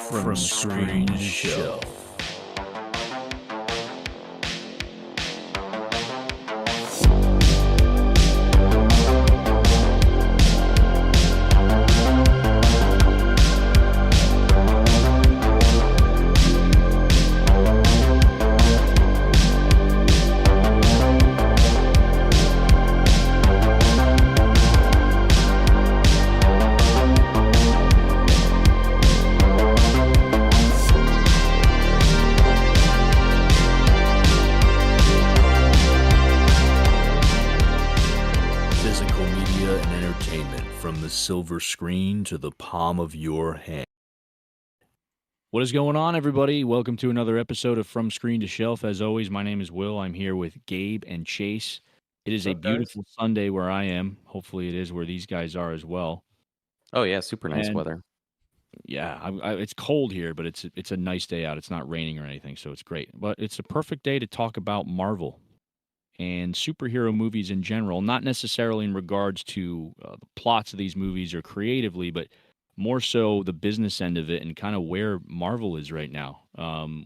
From screen to shelf. Physical media and entertainment from the silver screen to the palm of your hand. What is going on, everybody? Welcome to another episode of From Screen to Shelf. As always, my name is Will. I'm here with Gabe and Chase. It is a What's up, guys? beautiful Sunday where I am. Hopefully, it is where these guys are as well. Oh yeah, super nice And weather. yeah, it's cold here, but it's a nice day out. It's not raining or anything, so it's great. But it's a perfect day to talk about Marvel and superhero movies in general, not necessarily in regards to the plots of these movies or creatively, but more so the business end of it and kind of where Marvel is right now,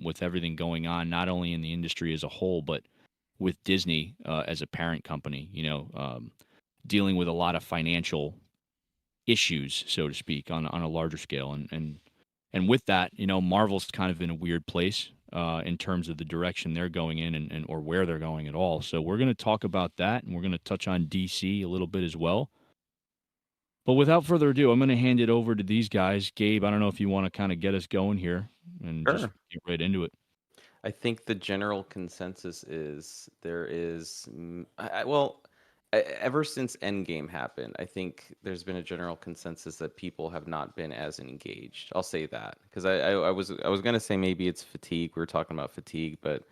with everything going on, not only in the industry as a whole, but with Disney as a parent company, dealing with a lot of financial issues, so to speak, on a larger scale. And with that, Marvel's kind of in a weird place in terms of the direction they're going in and or where they're going at all. So we're going to talk about that, and we're going to touch on DC a little bit as well. But without further ado, I'm going to hand it over to these guys. Gabe, I don't know if you want to kind of get us going here and just Sure. get right into it. I think the general consensus is there is, ever since Endgame happened, I think there's been a general consensus that people have not been as engaged. I'll say that because I was gonna say maybe it's fatigue. We were talking about fatigue, but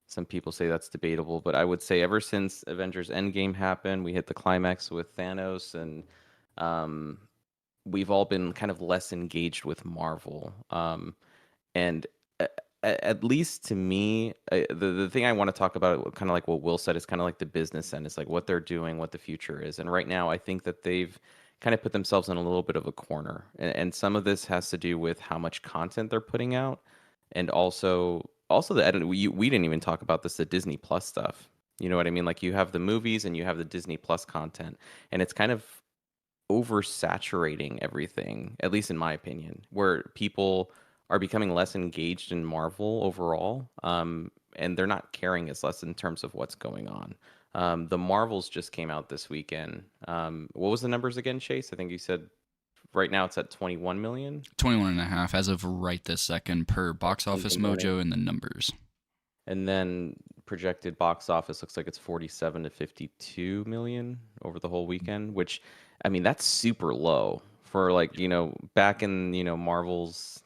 some people say that's debatable. But I would say ever since Avengers Endgame happened, we hit the climax with Thanos, and um, we've all been kind of less engaged with Marvel. And at least to me, the thing I want to talk about, kind of like what Will said, is kind of like the business end. It's like what they're doing, what the future is. And right now, I think that they've kind of put themselves in a little bit of a corner. And some of this has to do with how much content they're putting out, and also the edit. We didn't even talk about this, the Disney Plus stuff. You know what I mean? Like you have the movies and you have the Disney Plus content, and it's kind of oversaturating everything, at least in my opinion, where people are becoming less engaged in Marvel overall, and they're not caring as less in terms of what's going on. The Marvels just came out this weekend. What was the numbers again, Chase? I think you said right now it's at 21 million. 21 and a half as of right this second per Box Office Something like- Mojo and the numbers. And then projected box office looks like it's 47 to 52 million over the whole weekend, which, I mean, that's super low for like, back in, Marvel's,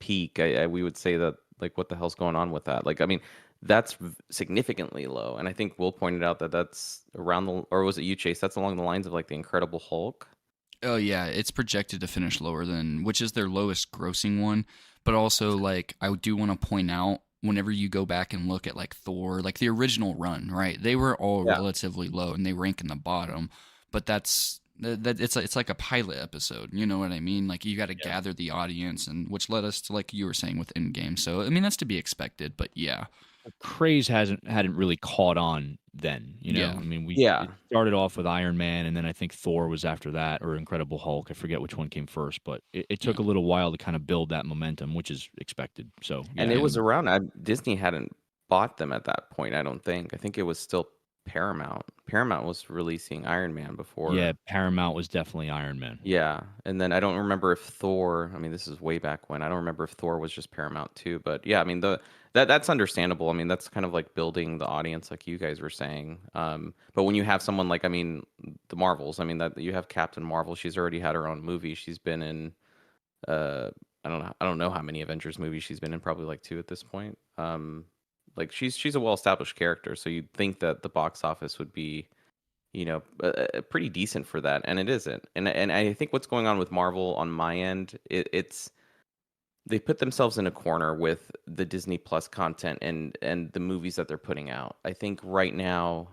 peak. We would say that, like, what the hell's going on with that? Like, I mean, that's significantly low. And I think Will pointed out that that's or was it you, Chase? That's along the lines of like the Incredible Hulk. Oh yeah, it's projected to finish lower than, which is their lowest grossing one. But also, like, I do want to point out, whenever you go back and look at like Thor, like the original run, right? They were all Yeah. relatively low and they rank in the bottom. But that's that it's like a pilot episode. You know what I mean? Like you got to gather the audience, and which led us to, like you were saying, with Endgame. So I mean that's to be expected. But yeah, Craze hadn't really caught on then, Yeah. I mean, Yeah. it started off with Iron Man, and then I think Thor was after that, or Incredible Hulk. I forget which one came first, but it took a little while to kind of build that momentum, which is expected. So And yeah, it was around, Disney hadn't bought them at that point, I don't think. I think it was still Paramount. Paramount was releasing Iron Man before. yeah, Paramount was definitely Iron Man. Yeah. And then I don't remember if Thor, I mean, this is way back when. I don't remember if Thor was just Paramount too. But yeah, I mean, that's understandable. I mean, that's kind of like building the audience, like you guys were saying. But when you have someone like, I mean, the Marvels, I mean, that you have Captain Marvel, she's already had her own movie. She's been in, uh, I don't know how many Avengers movies she's been in, probably like 2 at this point. Like she's a well-established character, so you'd think that the box office would be, pretty decent for that, and it isn't. And I think what's going on with Marvel on my end, it's they put themselves in a corner with the Disney Plus content and the movies that they're putting out. I think right now,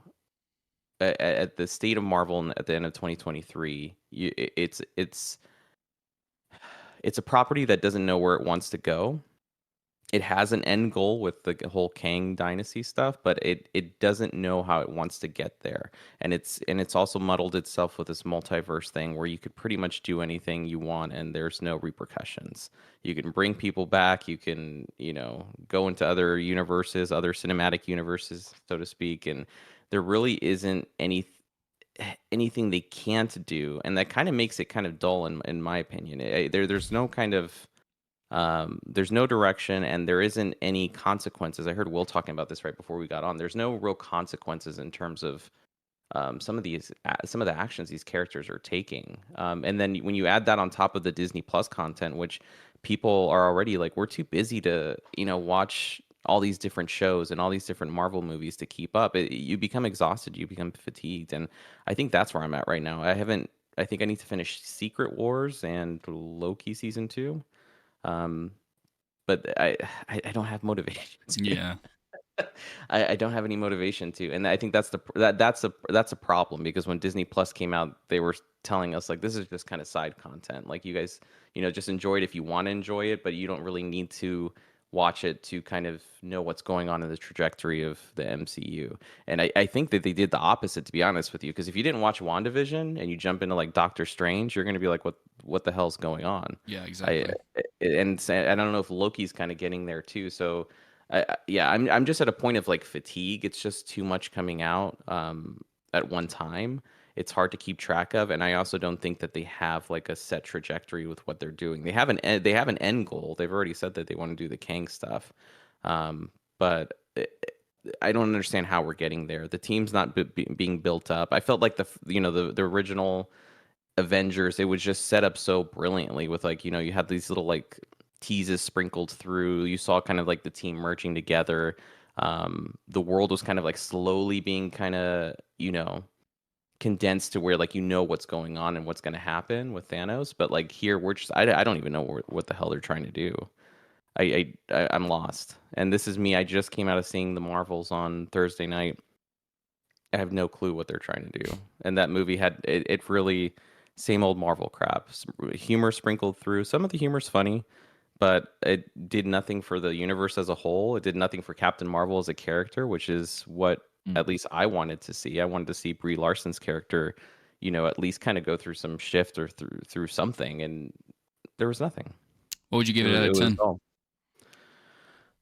at the state of Marvel and at the end of 2023, it's a property that doesn't know where it wants to go. It has an end goal with the whole Kang dynasty stuff, but it doesn't know how it wants to get there. And it's also muddled itself with this multiverse thing where you could pretty much do anything you want and there's no repercussions. You can bring people back, you can, go into other universes, other cinematic universes, so to speak, and there really isn't anything they can't do, and that kind of makes it kind of dull in my opinion. There's no kind of there's no direction and there isn't any consequences. I heard Will talking about this right before we got on. There's no real consequences in terms of some of the actions these characters are taking. And then when you add that on top of the Disney Plus content, which people are already like, we're too busy to watch all these different shows and all these different Marvel movies to keep up. You become exhausted, you become fatigued, and I think that's where I'm at right now. I think I need to finish Secret Wars and Loki season 2. Um, but I don't have motivation to. Yeah. I don't have any motivation to, and I think that's a problem, because when Disney Plus came out, they were telling us like, this is just kind of side content. Like, you guys, just enjoy it if you want to enjoy it, but you don't really need to watch it to kind of know what's going on in the trajectory of the MCU. And I think that they did the opposite, to be honest with you, because if you didn't watch WandaVision and you jump into like Doctor Strange, you're going to be like, what the hell's going on? Yeah, exactly. I don't know if Loki's kind of getting there too. So yeah, I'm just at a point of like fatigue. It's just too much coming out at one time. It's hard to keep track of, and I also don't think that they have like a set trajectory with what they're doing. They have an end goal. They've already said that they want to do the Kang stuff, but I don't understand how we're getting there. The team's not being built up. I felt like the original Avengers, it was just set up so brilliantly with like, you had these little like teases sprinkled through. You saw kind of like the team merging together. The world was kind of like slowly being kind of, condensed to where like what's going on and what's going to happen with Thanos. But like here, we're just I don't even know what the hell they're trying to do. I'm lost. And this is me. I just came out of seeing the Marvels on Thursday night. I have no clue what they're trying to do. And that movie had it really same old Marvel crap. Humor sprinkled through. Some of the humor's funny, but it did nothing for the universe as a whole. It did nothing for Captain Marvel as a character, which is what at least I wanted to see. I wanted to see Brie Larson's character, at least kind of go through some shift or through something, and there was nothing. What would you give it out of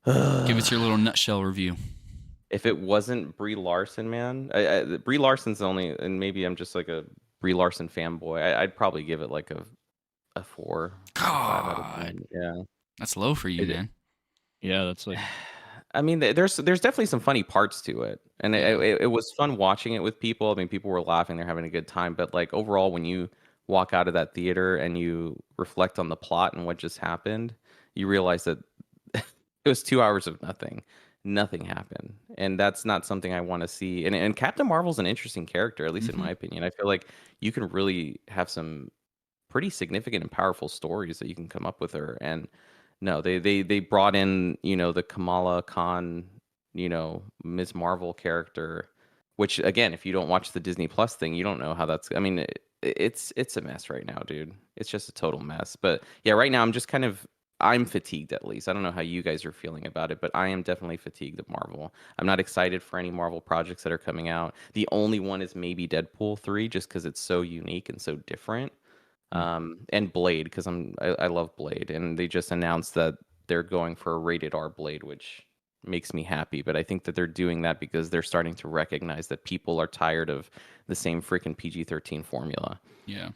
10? Give us your little nutshell review. If it wasn't Brie Larson, man, Brie Larson's the only, and maybe I'm just like a Brie Larson fanboy. I'd probably give it like a 4. God, 5 out of 10. Yeah, that's low for you, man. Yeah, that's like. I mean, there's definitely some funny parts to it, and it was fun watching it with people. I mean, people were laughing, they're having a good time. But like overall, when you walk out of that theater and you reflect on the plot and what just happened, you realize that it was 2 hours of nothing. Nothing happened, and that's not something I want to see. And Captain Marvel's an interesting character, at least in my opinion. I feel like you can really have some pretty significant and powerful stories that you can come up with her. And no, they brought in, the Kamala Khan, Ms. Marvel character, which again, if you don't watch the Disney Plus thing, you don't know how that's. I mean, it's a mess right now, dude. It's just a total mess. But yeah, right now I'm fatigued, at least. I don't know how you guys are feeling about it, but I am definitely fatigued of Marvel. I'm not excited for any Marvel projects that are coming out. The only one is maybe Deadpool 3, just because it's so unique and so different. And Blade, because I love Blade, and they just announced that they're going for a rated R Blade, which makes me happy. But I think that they're doing that because they're starting to recognize that people are tired of the same freaking PG-13 formula. Yeah.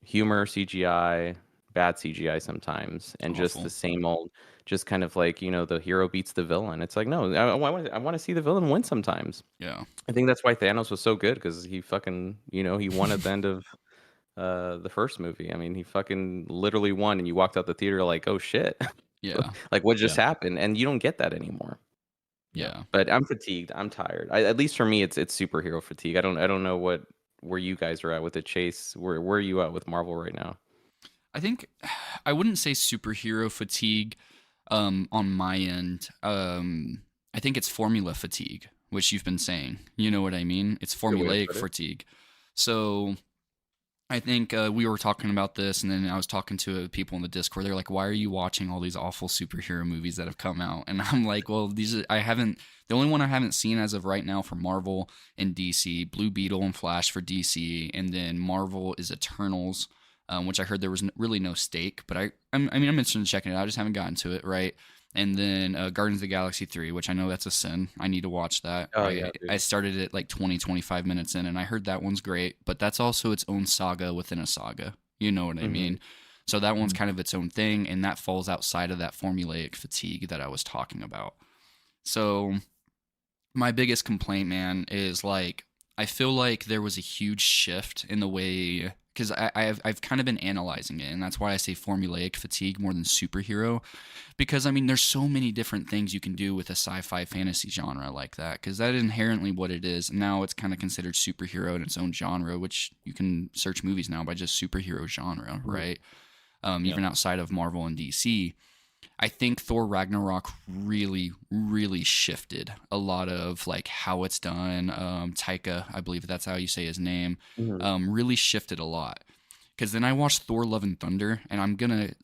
Humor, CGI, bad CGI sometimes, and just the same old, just kind of like, the hero beats the villain. It's like, no, I want to see the villain win sometimes. Yeah. I think that's why Thanos was so good, because he fucking, he won at the end of the first movie. I mean, he fucking literally won, and you walked out the theater like, oh shit. Yeah. Like, what just happened? And you don't get that anymore. Yeah. But I'm fatigued. I'm tired. At least for me, it's superhero fatigue. I don't know where you guys are at with it, Chase. Where are you at with Marvel right now? I think I wouldn't say superhero fatigue on my end. I think it's formula fatigue, which you've been saying. You know what I mean? It's formulaic fatigue. So I think we were talking about this, and then I was talking to people in the Discord. They're like, "Why are you watching all these awful superhero movies that have come out?" And I'm like, "Well, I haven't. The only one I haven't seen as of right now for Marvel and DC, Blue Beetle and Flash for DC, and then Marvel is Eternals, which I heard there was really no stake. But I mean, I'm interested in checking it out. I just haven't gotten to it, right? And then Guardians of the Galaxy 3, which I know that's a sin. I need to watch that. Oh yeah, I dude. started it like 20, 25 minutes in, and I heard that one's great, but that's also its own saga within a saga. You know what I Mm-hmm. mean? So that one's Mhm. kind of its own thing, and that falls outside of that formulaic fatigue that I was talking about. So my biggest complaint, man, is like I feel like there was a huge shift in the way because I've kind of been analyzing it, and that's why I say formulaic fatigue more than superhero, because I mean there's so many different things you can do with a sci-fi fantasy genre like that, because that is inherently what it is. Now it's kind of considered superhero in its own genre, which you can search movies now by just superhero genre, right? Yep. Even outside of Marvel and DC. I think Thor Ragnarok really, really shifted a lot of like how it's done. Taika, I believe that's how you say his name, Mm-hmm. really shifted a lot. Because then I watched Thor: Love and Thunder, and I'm gonna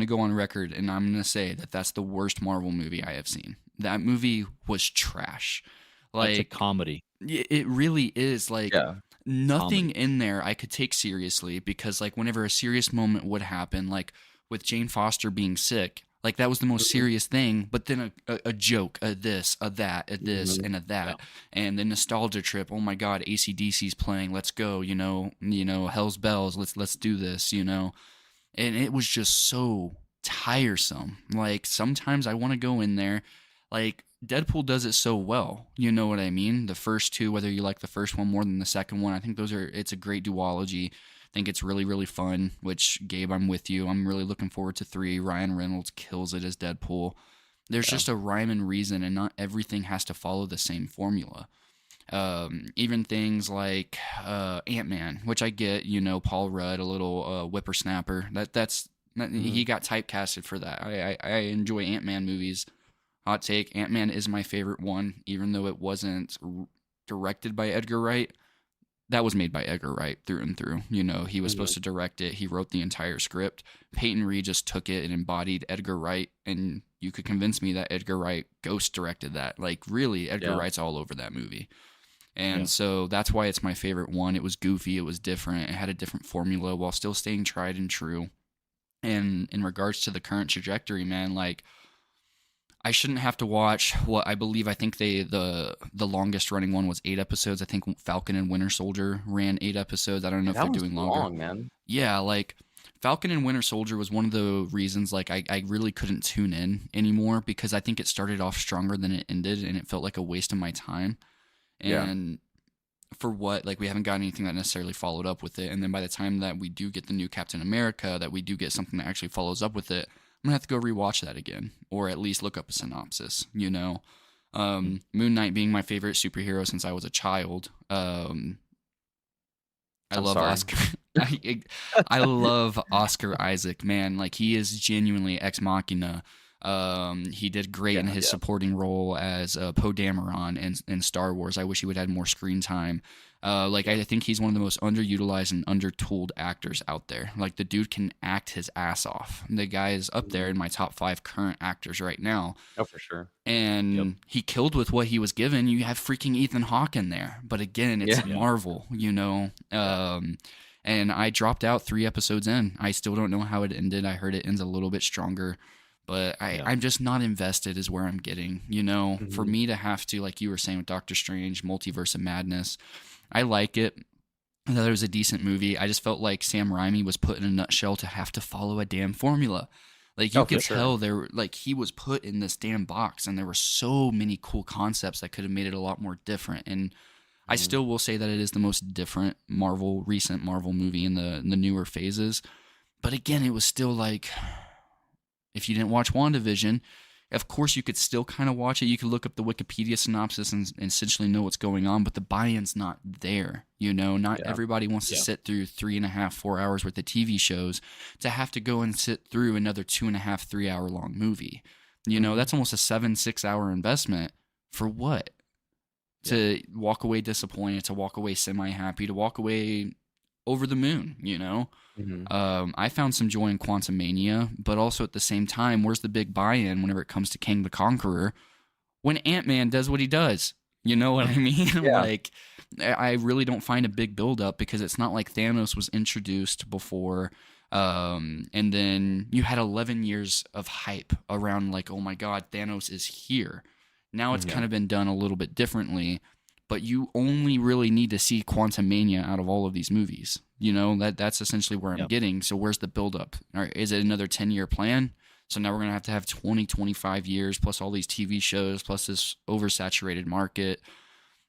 go on record, and I'm gonna say that that's the worst Marvel movie I have seen. That movie was trash. That's a Like comedy. it really is. Like Yeah. nothing Comedy. in there I could take seriously, because like whenever a serious moment would happen, like with Jane Foster being sick, like that was the most Mm-hmm. serious thing. But then a joke, a this, a that, a this, Mm-hmm. and a Yeah. that, and the nostalgia trip. Oh my God, AC/DC's playing. Let's go. Hell's Bells. Let's do this. And it was just so tiresome. Like sometimes I want to go in there, like Deadpool does it so well. You know what I mean? The first two, whether you like the first one more than the second one, I think it's a great duology. I think it's really, really fun, which Gabe, I'm with you. I'm really looking forward to 3. Ryan Reynolds kills it as Deadpool. There's Yeah. just a rhyme and reason, and not everything has to follow the same formula. Even things like Ant-Man, which I get, Paul Rudd, a little whippersnapper. He Mm-hmm. got typecasted for that. I enjoy Ant-Man movies. Hot take: Ant-Man is my favorite one, even though it wasn't directed by Edgar Wright. That was made by Edgar Wright through and through. He was Mm-hmm. supposed to direct it. He wrote the entire script. Peyton Reed just took it and embodied Edgar Wright, and you could convince me that Edgar Wright ghost directed that. Like, really, Edgar Yeah. Wright's all over that movie. Yeah. And so that's why it's my favorite one. It was goofy, it was different, it had a different formula while still staying tried and true. And in regards to the current trajectory, man, like I shouldn't have to watch what I think the longest running one was 8 episodes. I think Falcon and Winter Soldier ran 8 episodes. I don't know if That they're one's doing longer. long, man. Yeah, like Falcon and Winter Soldier was one of the reasons like I really couldn't tune in anymore, because I think it started off stronger than it ended, and it felt like a waste of my time. Yeah. And for what, like we haven't got anything that necessarily followed up with it. And then by the time that we do get the new Captain America, that we do get something that actually follows up with it, I'm gonna have to go rewatch that again, or at least look up a synopsis. Moon Knight being my favorite superhero since I was a child. I I'm love sorry. Oscar. I love Oscar Isaac, man. Like he is genuinely ex machina. He did great in Yeah. his Yeah. supporting role as Poe Dameron in Star Wars. I wish he would have had more screen time. I think he's one of the most underutilized and undertooled actors out there. Like the dude can act his ass off. The guy is up there in my top 5 current actors right now. Oh, for sure. And Yep. he killed with what he was given. You have freaking Ethan Hawke in there, but again, it's Yeah. Yeah. Marvel, And I dropped out 3 episodes in. I still don't know how it ended. I heard it ends a little bit stronger, but Yeah. I'm just not invested. Is where I'm getting. For Mhm. me to have to, like you were saying with Doctor Strange, Multiverse of Madness, I like it. I thought it was a decent movie. I just felt like Sam Raimi was put in a nutshell to have to follow a damn formula. Like you Oh, for could sure. tell he was put in this damn box, and there were so many cool concepts that could have made it a lot more different. And I Mhm. still will say that it is the most different recent Marvel movie in the newer phases. But again, it was still like, if you didn't watch WandaVision, of course you could still kind of watch it. You could look up the Wikipedia synopsis and essentially know what's going on, but the buy-in's not there. Not Yeah. everybody wants to Yeah. sit through 3.5, 4 hours worth of TV shows to have to go and sit through another 2.5, 3 hour long movie. Mhm. That's almost a 7, 6 hour investment for what? To walk away disappointed, to walk away semi-happy, to walk away over the moon, Mm-hmm. I found some joy in Quantumania, but also at the same time, where's the big buy-in whenever it comes to Kang the Conqueror? When Ant-Man does what he does. You know what I mean? Yeah. Like, I really don't find a big build-up because it's not like Thanos was introduced before, and then you had 11 years of hype around like, oh my God, Thanos is here. Now it's Mhm. kind of been done a little bit differently, but you only really need to see Quantumania out of all of these movies. That's essentially where I'm Yep. getting. So where's the build-up? All right, is it another 10-year plan? So now we're going to have 20, 25 years plus all these TV shows plus this oversaturated market.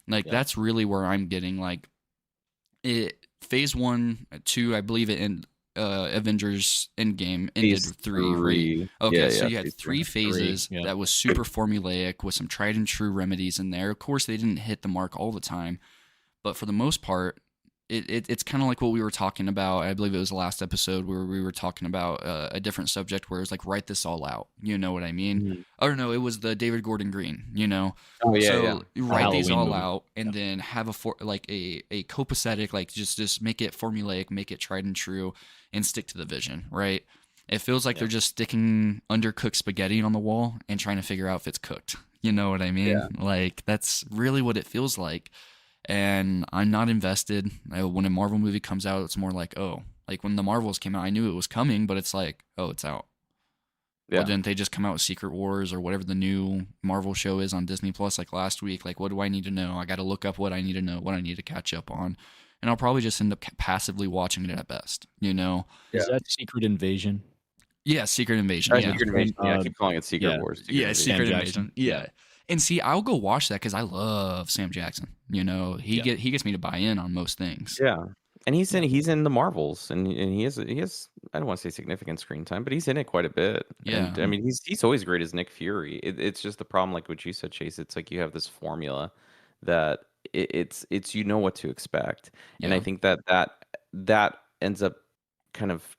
Like, Yeah. that's really where I'm getting. Like, phase 1, 2, I believe it in Avengers Endgame ended Phase 3, right? 3. Okay, Yeah, so yeah, you had phase 3 phases yeah. that was super formulaic with some tried and true remedies in there. Of course, they didn't hit the mark all the time, but for the most part, it's kind of like what we were talking about. I believe it was the last episode where we were talking about a different subject where it was like, write this all out. You know what I mean? Mhm. Or no, it was the David Gordon Green, Oh, yeah, yeah. So you write these Halloween all movie. out and then have a copacetic, like just make it formulaic, make it tried and true, and stick to the vision, right? It feels like Yeah. they're just sticking undercooked spaghetti on the wall and trying to figure out if it's cooked. You know what I mean? Like, that's really what it feels like. And I'm not invested. When a Marvel movie comes out, it's more like, oh, like when the Marvels came out, I knew it was coming, but it's like, oh, it's out. Or Yeah. didn't they just come out with Secret Wars or whatever the new Marvel show is on Disney Plus like last week? Like, what do I need to know? I got to look up what I need to know, what I need to catch up on. And I'll probably just end up passively watching it at best, Is Yeah. that Secret Invasion? Yeah, Secret Invasion. Yeah. Secret Invasion. Yeah, I keep calling it Secret yeah. Wars. Secret Yeah, Invasion. Secret Sam Invasion. Jackson? Yeah. And see, I'll go watch that because I love Sam Jackson. He Yeah. he gets me to buy in on most things. Yeah. And he's in Yeah. he's in the Marvels, and he has I don't want to say significant screen time, but he's in it quite a bit. Yeah. And I mean he's always great as Nick Fury. It's just the problem, like what you said, Chase. It's like you have this formula that it's you know what to expect, and I Yeah. think that ends up kind of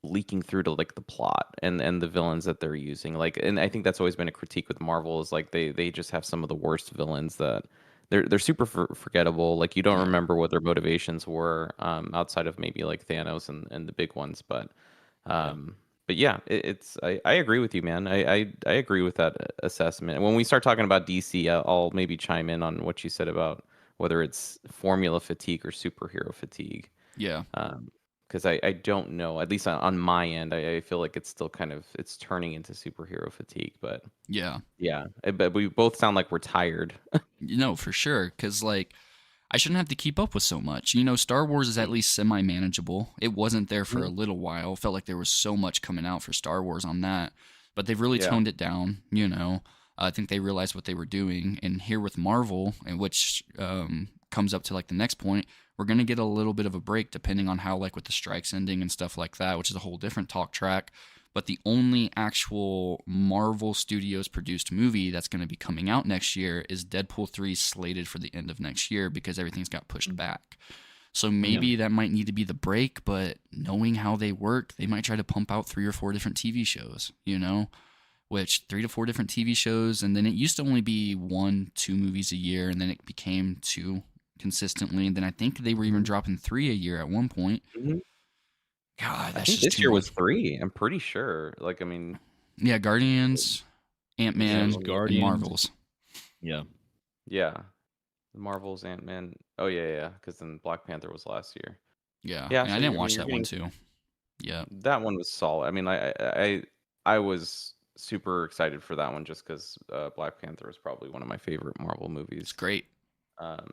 leaking through to like the plot and the villains that they're using. Like, and I think that's always been a critique with Marvel is like they just have some of the worst villains that they're super forgettable. Like, you don't Yeah. remember what their motivations were, outside of maybe like Thanos and the big ones. Yeah. But yeah, I agree with you, man. I agree with that assessment. When we start talking about DC, I'll maybe chime in on what you said about whether it's formula fatigue or superhero fatigue. Yeah. Because I don't know, at least on my end, I feel like it's still kind of it's turning into superhero fatigue. But Yeah. yeah, but we both sound like we're tired. For sure. Because, like, I shouldn't have to keep up with so much. Star Wars is at least semi manageable. It wasn't there for a little while. Felt like there was so much coming out for Star Wars on that. But they've really Yeah. toned it down. I think they realized what they were doing. And here with Marvel, and which comes up to like the next point, we're going to get a little bit of a break depending on how, like, with the strikes ending and stuff like that, which is a whole different talk track. But the only actual Marvel Studios produced movie that's going to be coming out next year is Deadpool 3, slated for the end of next year because everything's got pushed back. So maybe that might need to be the break, but knowing how they work, they might try to pump out 3 or 4 different TV shows, which 3 to 4 different TV shows. And then it used to only be 1, 2 movies a year. And then it became 2 consistently. And then I think they were even dropping 3 a year at one point. Mhm. God, I that's think just this too year much. was 3. I'm pretty sure. Like, I mean, Yeah, Guardians, Ant-Man, There's and Guardians. Marvels. Yeah. yeah, Marvel's Ant-Man. Oh yeah, because then Black Panther was last year. Yeah, Yeah, and so I didn't you're, I mean, watch you're that one getting too. Yeah, that one was solid. I mean, I was super excited for that one just because Black Panther is probably one of my favorite Marvel it's movies. great.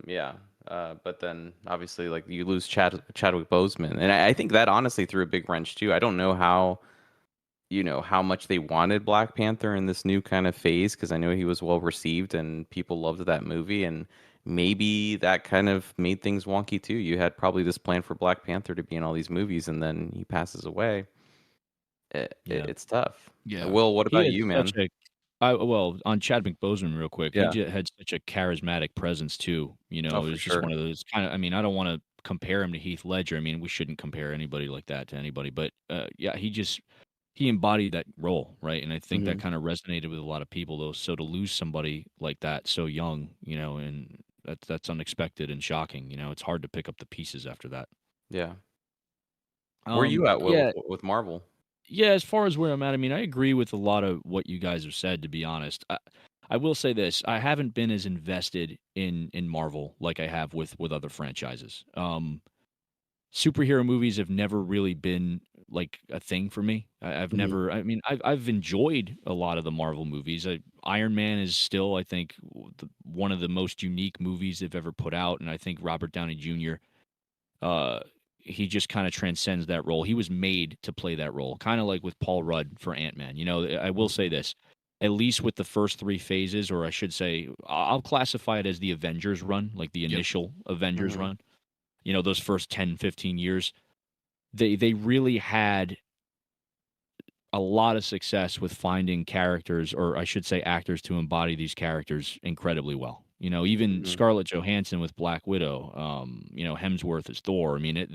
Yeah, but then obviously, like, you lose Chadwick Boseman, and I think that honestly threw a big wrench too. I don't know how much they wanted Black Panther in this new kind of phase, because I know he was well received and people loved that movie, and maybe that kind of made things wonky too. You had probably this plan for Black Panther to be in all these movies, and then he passes away. Yeah. It's tough. Yeah, Will, what He about had you, such man? well, on Chadwick Boseman real quick, he Yeah. had such a charismatic presence too. Oh, It for was just sure. one of those kind of. I mean, I don't want to compare him to Heath Ledger. I mean, we shouldn't compare anybody like that to anybody. But yeah, he embodied that role, right? And I think that Mhm. kind of resonated with a lot of people. Though, so to lose somebody like that so young, and that's unexpected and shocking. It's hard to pick up the pieces after that. Yeah. Where are you at Yeah, with Marvel? yeah. As far as where I'm at, I mean, I agree with a lot of what you guys have said. To be honest, I will say this: I haven't been as invested in Marvel like I have with other franchises. Superhero movies have never really been like a thing for me. I've Mhm. never. I mean, I've enjoyed a lot of the Marvel movies. Iron Man is still, I think, one of the most unique movies they've ever put out, and I think Robert Downey Jr. Uh, he just kind of transcends that role. He was made to play that role, kind of like with Paul Rudd for Ant Man. You know, I will say Mhm. this. At least with the first three phases, or I should say, I'll classify it as the Avengers run, like the Yep. initial Avengers Mhm. run. You know, those first 10, 15 years they really had a lot of success with finding characters, or I should say actors, to embody these characters incredibly well. You know, even Mhm. Scarlett Johansson with Black Widow, you know, Hemsworth as Thor. I mean,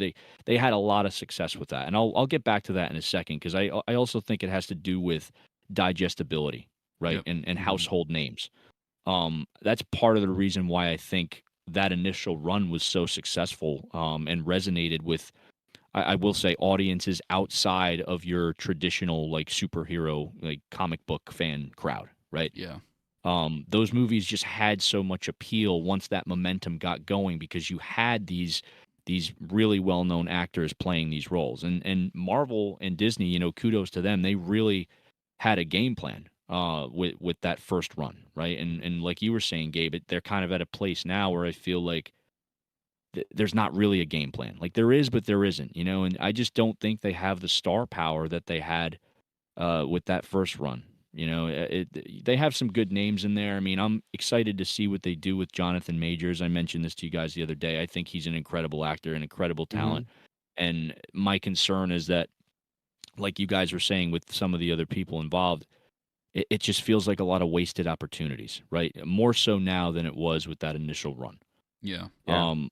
they had a lot of success with that, and I'll get back to that in a second because I also think it has to do with digestibility, right, Yep. and Mhm. household names. That's part of the reason why I think that initial run was so successful, and resonated with I will say audiences outside of your traditional like superhero like comic book fan crowd, right? Yeah. Those movies just had so much appeal once that momentum got going because you had these really well known actors playing these roles, and Marvel and Disney, you know, kudos to them. They really had a game plan with that first run, right? And like you were saying, Gabe, they're kind of at a place now where I feel like there's not really a game plan. Like there is, but there isn't, you know. And I just don't think they have the star power that they had with that first run. You know, they have some good names in there. I mean, I'm excited to see what they do with Jonathan Majors. I mentioned this to you guys the other day. I think he's an incredible actor, an incredible talent. Mhm. And my concern is that, like you guys were saying, with some of the other people involved, it just feels like a lot of wasted opportunities, right? More so now than it was with that initial run. Yeah. Yeah. Um,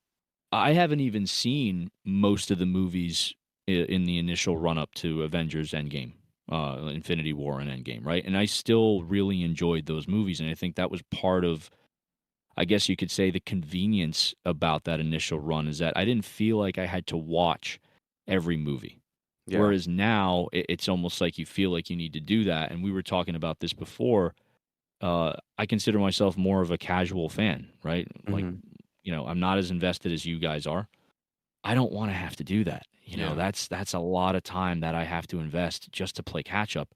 I haven't even seen most of the movies in the initial run up to Avengers Endgame, Infinity War and Endgame, right? And I still really enjoyed those movies, and I think that was part of, I guess you could say, the convenience about that initial run is that I didn't feel like I had to watch every movie. Yeah. Whereas now it's almost like you feel like you need to do that. And we were talking about this before. I consider myself more of a casual fan, right? Like, Mhm. you know, I'm not as invested as you guys are. I don't wanna have to do that, you know, Yeah. that's a lot of time that I have to invest just to play catch up,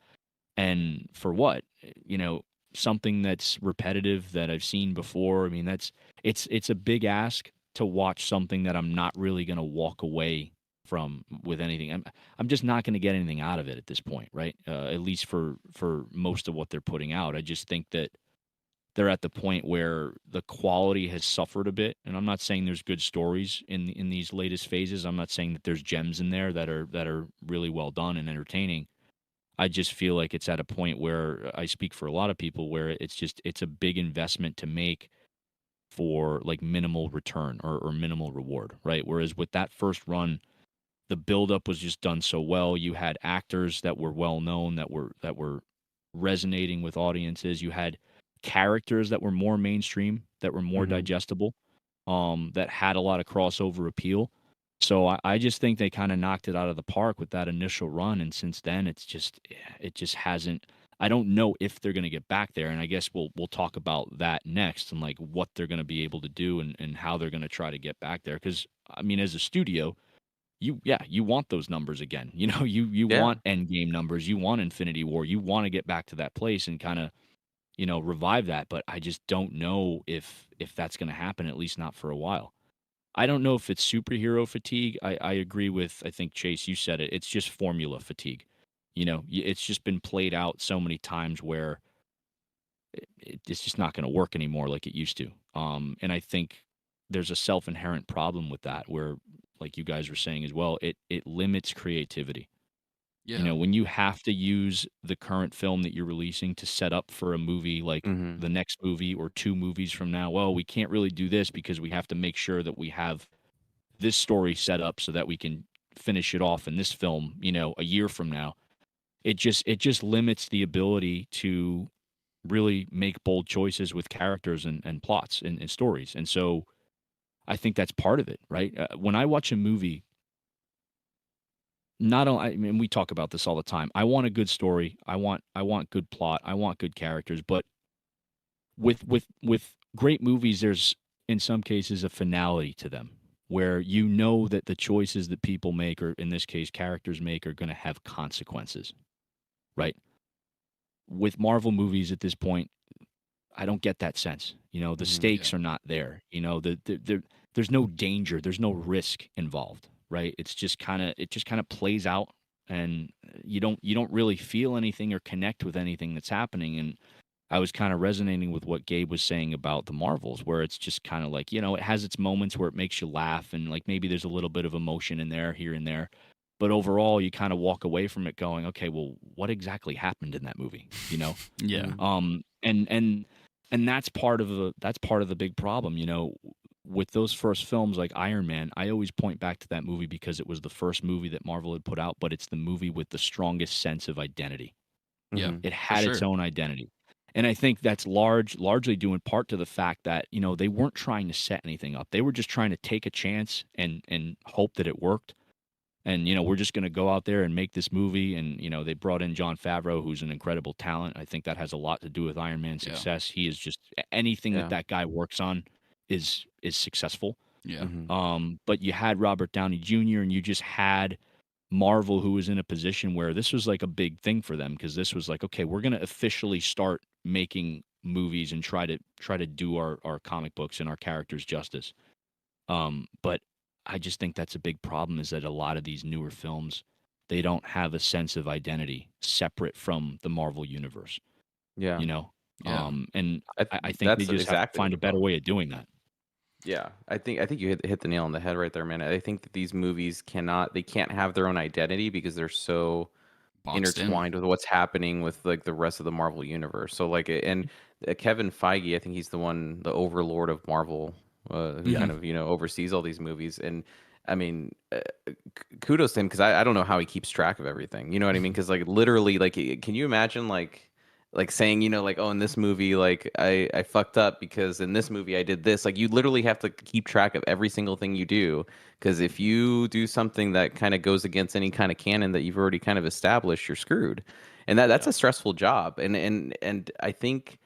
and for what? You know, something that's repetitive that I've seen before, I mean, it's a big ask to watch something that I'm not really gonna walk away from with anything. I'm just not gonna get anything out of it at this point, right? At least for most of what they're putting out. I just think that they're at the point where the quality has suffered a bit. And I'm not saying there's good stories in these latest phases. I'm not saying that there's gems in there that are really well done and entertaining. I just feel like it's at a point where I speak for a lot of people where it's a big investment to make for like minimal return or minimal reward, right? Whereas with that first run, the buildup was just done so well. You had actors that were well known, that were resonating with audiences. You had characters that were more mainstream, that were more Mhm. digestible, that had a lot of crossover appeal. So I just think they kind of knocked it out of the park with that initial run, and since then it just hasn't. I don't know if they're going to get back there, and I guess we'll talk about that next and like what they're going to be able to do and how they're going to try to get back there. Because I mean, as a studio, you want those numbers again. You know, you Yeah. want end game numbers, you want Infinity War, you want to get back to that place and kind of, you know, revive that. But I just don't know if that's going to happen, at least not for a while. I don't know if it's superhero fatigue. I agree with, I think Chase, you said it. It's just formula fatigue. You know, it's just been played out so many times where it's just not going to work anymore like it used to. And I think there's a self inherent problem with that where, like you guys were saying as well, it limits creativity. You Yeah. know, when you have to use the current film that you're releasing to set up for a movie like Mhm. the next movie or two movies from now, well, we can't really do this because we have to make sure that we have this story set up so that we can finish it off in this film, you know, a year from now. It just limits the ability to really make bold choices with characters and plots and stories. And so I think that's part of it, right? When I watch a movie, not only, I mean, we talk about this all the time. I want a good story. I want good plot. I want good characters. But with great movies, there's in some cases a finality to them, where you know that the choices that people make, or in this case, characters make, are going to have consequences, right? With Marvel movies at this point, I don't get that sense. The Yeah. stakes are not there. There's no danger, there's no risk involved, right? It just kind of plays out, and you don't really feel anything or connect with anything that's happening. And I was kind of resonating with what Gabe was saying about the Marvels, where it's just kind of like, it has its moments where it makes you laugh, and like maybe there's a little bit of emotion in there, here and there. But overall, you kind of walk away from it going, okay, well, what exactly happened in that movie? Yeah. Mhm. And that's part of the big problem, with those first films like Iron Man. I always point back to that movie because it was the first movie that Marvel had put out, but it's the movie with the strongest sense of identity. Yeah. Mhm. It For had its sure. own identity. And I think that's largely due in part to the fact that, they weren't trying to set anything up. They were just trying to take a chance and hope that it worked. And, we're just going to go out there and make this movie. And, they brought in Jon Favreau, who's an incredible talent. I think that has a lot to do with Iron Man's Yeah. success. He is just anything that Yeah. that guy works on is successful. Yeah. Mhm. But you had Robert Downey Jr. and you just had Marvel, who was in a position where this was like a big thing for them, because this was like, okay, we're going to officially start making movies and try to do our comic books and our characters justice. But I just think that's a big problem, is that a lot of these newer films, they don't have a sense of identity separate from the Marvel universe, Yeah. you know? Yeah. And I I think they That's just have to exactly find the a better problem. way of doing that. Yeah, I think you hit the nail on the head right there, man. I think that these movies can't have their own identity because they're so Boxed in. intertwined with what's happening with like the rest of the Marvel universe. So like, and Kevin Feige, I think he's the overlord of Marvel, who Yeah. Hmm. kind of oversees all these movies. And I mean, kudos to him, because I don't know how he keeps track of everything. You know what I mean? Because like literally, like, can you imagine like saying, like, oh, in this movie, like I fucked up because in this movie I did this. Like, you literally have to keep track of every single thing you do, because if you do something that kind of goes against any kind of canon that you've already kind of established, you're screwed. And that's Yeah. a stressful job. And I think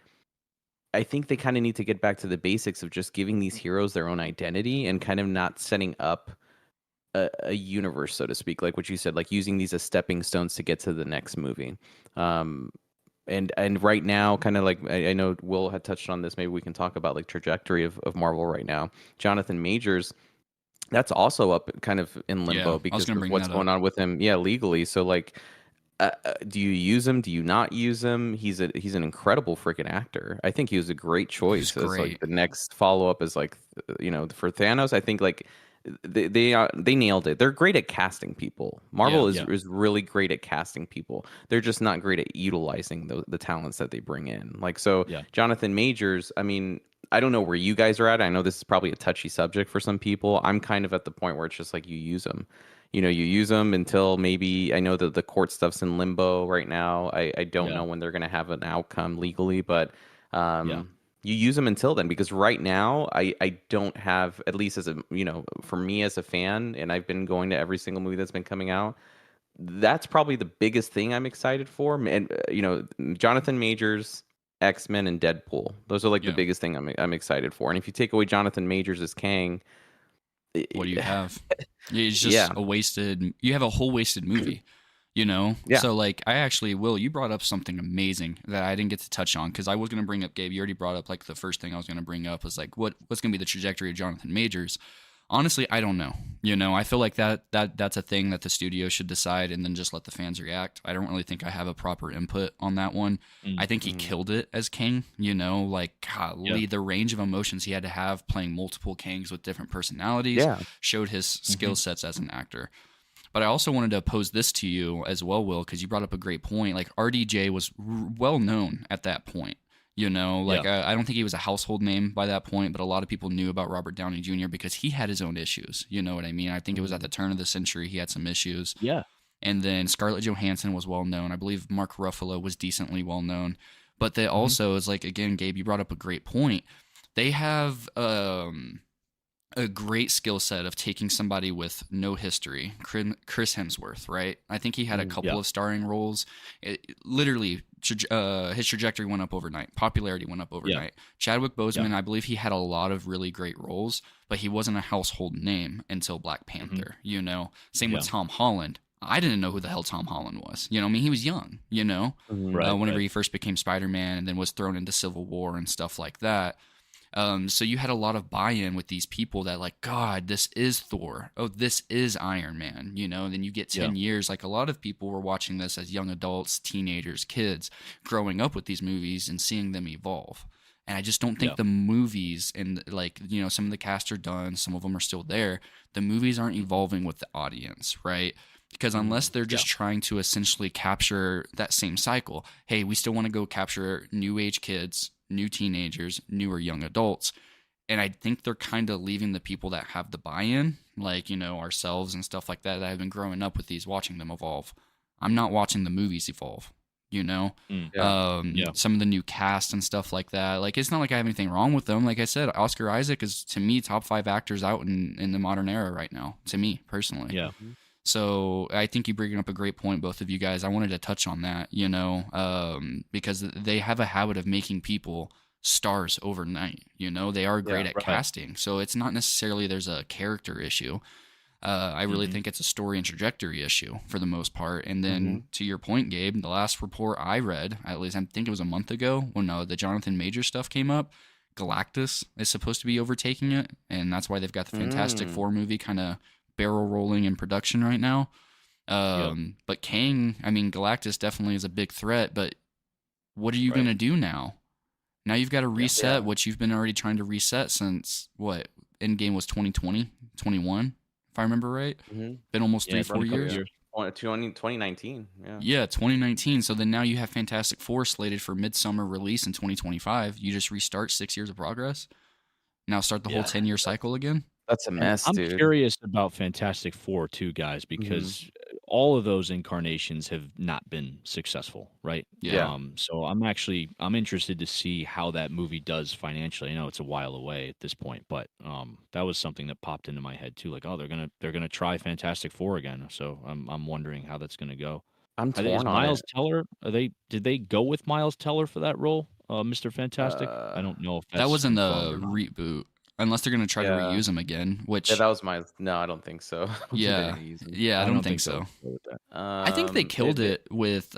they kind of need to get back to the basics of just giving these heroes their own identity and kind of not setting up a universe, so to speak, like what you said, like using these as stepping stones to get to the next movie. Um, and right now, kind of like I know Will had touched on this. Maybe we can talk about like trajectory of Marvel right now. Jonathan Majors, that's also up kind of in Yeah. limbo I was because gonna of bring what's that up. going on with him, yeah, legally. So like, do you use him? Do you not use him? He's an incredible freaking actor. I think he was a great He was choice as like great. the next follow up, as like, for Thanos. I think like they nailed it. They're great at casting people. Yeah. Marvel is Yeah. is really great at casting people. They're just not great at utilizing the talents that they bring in. Like, so Yeah. Jonathan Majors, I mean, I don't know where you guys are at. I know this is probably a touchy subject for some people. I'm kind of at the point where it's just like you use them. You use them until maybe, I know that the court stuff's in limbo right now. I don't Yeah. know when they're going to have an outcome legally, but Yeah. you use them until then, because right now I don't have, at least as a, for me as a fan, and I've been going to every single movie that's been coming out. That's probably the biggest thing I'm excited for. And Jonathan Majors, X-Men, and Deadpool. Those are like the Yeah. biggest thing I'm excited for. And if you take away Jonathan Majors as Kang, What do you have? It's just yeah, a wasted. You have a whole wasted movie. yeah, So like, I actually, Will, you brought up something amazing that I didn't get to touch on, because I was gonna bring up, Gabe. You already brought up like the first thing I was gonna bring up was like, what's gonna be the trajectory of Jonathan Majors? Honestly, I don't know. I feel like that's a thing that the studio should decide and then just let the fans react. I don't really think I have a proper input on that one. I Mm. think he mhm, killed it as King. Like, Yeah. golly, the range of emotions he had to have playing multiple Kings with different personalities yeah, showed his Hmm. skill sets as an actor. But I also wanted to pose this to you as well, Will, because you brought up a great point. Like, RDJ was well known at that point. Yeah. I don't think he was a household name by that point, but a lot of people knew about Robert Downey Jr. because he had his own issues. You know what I mean? I think it was at mhm, the turn of the century he had some issues. Yeah. And then Scarlett Johansson was well known. I believe Mark Ruffalo was decently well known. But they Hmm. also is like, again, Gabe, you brought up a great point. They have a great skill set of taking somebody with no history, Chris Hemsworth, right? I think he had a couple of starring roles. Literally, his trajectory went up overnight. Popularity went up overnight. Chadwick Boseman, I believe he had a lot of really great roles, but he wasn't a household name until Black Panther, you know? Same with Tom Holland. I didn't know who the hell Tom Holland was. You know, I mean, he was young, you know, whenever he first became Spider-Man and then was thrown into Civil War and stuff like that. So you had a lot of buy-in with these people that like, God, this is Thor. Oh, this is Iron Man, you know, and then you get 10 years. Like a lot of people were watching this as young adults, teenagers, kids growing up with these movies and seeing them evolve. And I just don't think the movies and like, you know, some of the cast are done. Some of them are still there. The movies aren't evolving with the audience, right? Because unless they're just trying to essentially capture that same cycle, hey, we still want to go capture new age kids, new teenagers, newer young adults. And I think they're kind of leaving the people that have the buy-in, like, you know, ourselves and stuff like that have been growing up with these, watching them evolve. I'm not watching the movies evolve, you know? Some of the new cast and stuff like that. Like, it's not like I have anything wrong with them. Like I said, Oscar Isaac is, to me, top 5 actors out in the modern era right now, to me, personally. Yeah. So I think you bring up a great point, both of you guys. I wanted to touch on that, you know, because they have a habit of making people stars overnight. You know, they are great at casting. So it's not necessarily there's a character issue. I really think it's a story and trajectory issue for the most part. And then to your point, Gabe, the last report I read, at least I think it was a month ago when the Jonathan Major stuff came up, Galactus is supposed to be overtaking it. And that's why they've got the Fantastic Four movie kind of barrel rolling in production right now. But Kang, I mean, Galactus definitely is a big threat, but what are you going to do now? Now you've got to reset what you've been already trying to reset since what? Endgame was 2020, 21, if I remember right. Been almost 3-4 years. 2019. Yeah, 2019. So then now you have Fantastic Four slated for midsummer release in 2025. You just restart 6 years of progress. Now start the whole 10-year cycle again. That's a mess, I'm dude. curious about Fantastic Four too, guys, because all of those incarnations have not been successful, right? Yeah. So I'm interested to see how that movie does financially. I know it's a while away at this point, but that was something that popped into my head too. Like, oh, they're gonna try Fantastic Four again. So I'm wondering how that's gonna go. I'm torn on Miles it. Teller? Did they go with Miles Teller for that role, Mr. Fantastic? I don't know if that was in the confirmed or not. reboot. Unless they're going to try to reuse him again, which... Yeah, that was my... No, I don't think so. Yeah, I don't think so. I think they killed it with...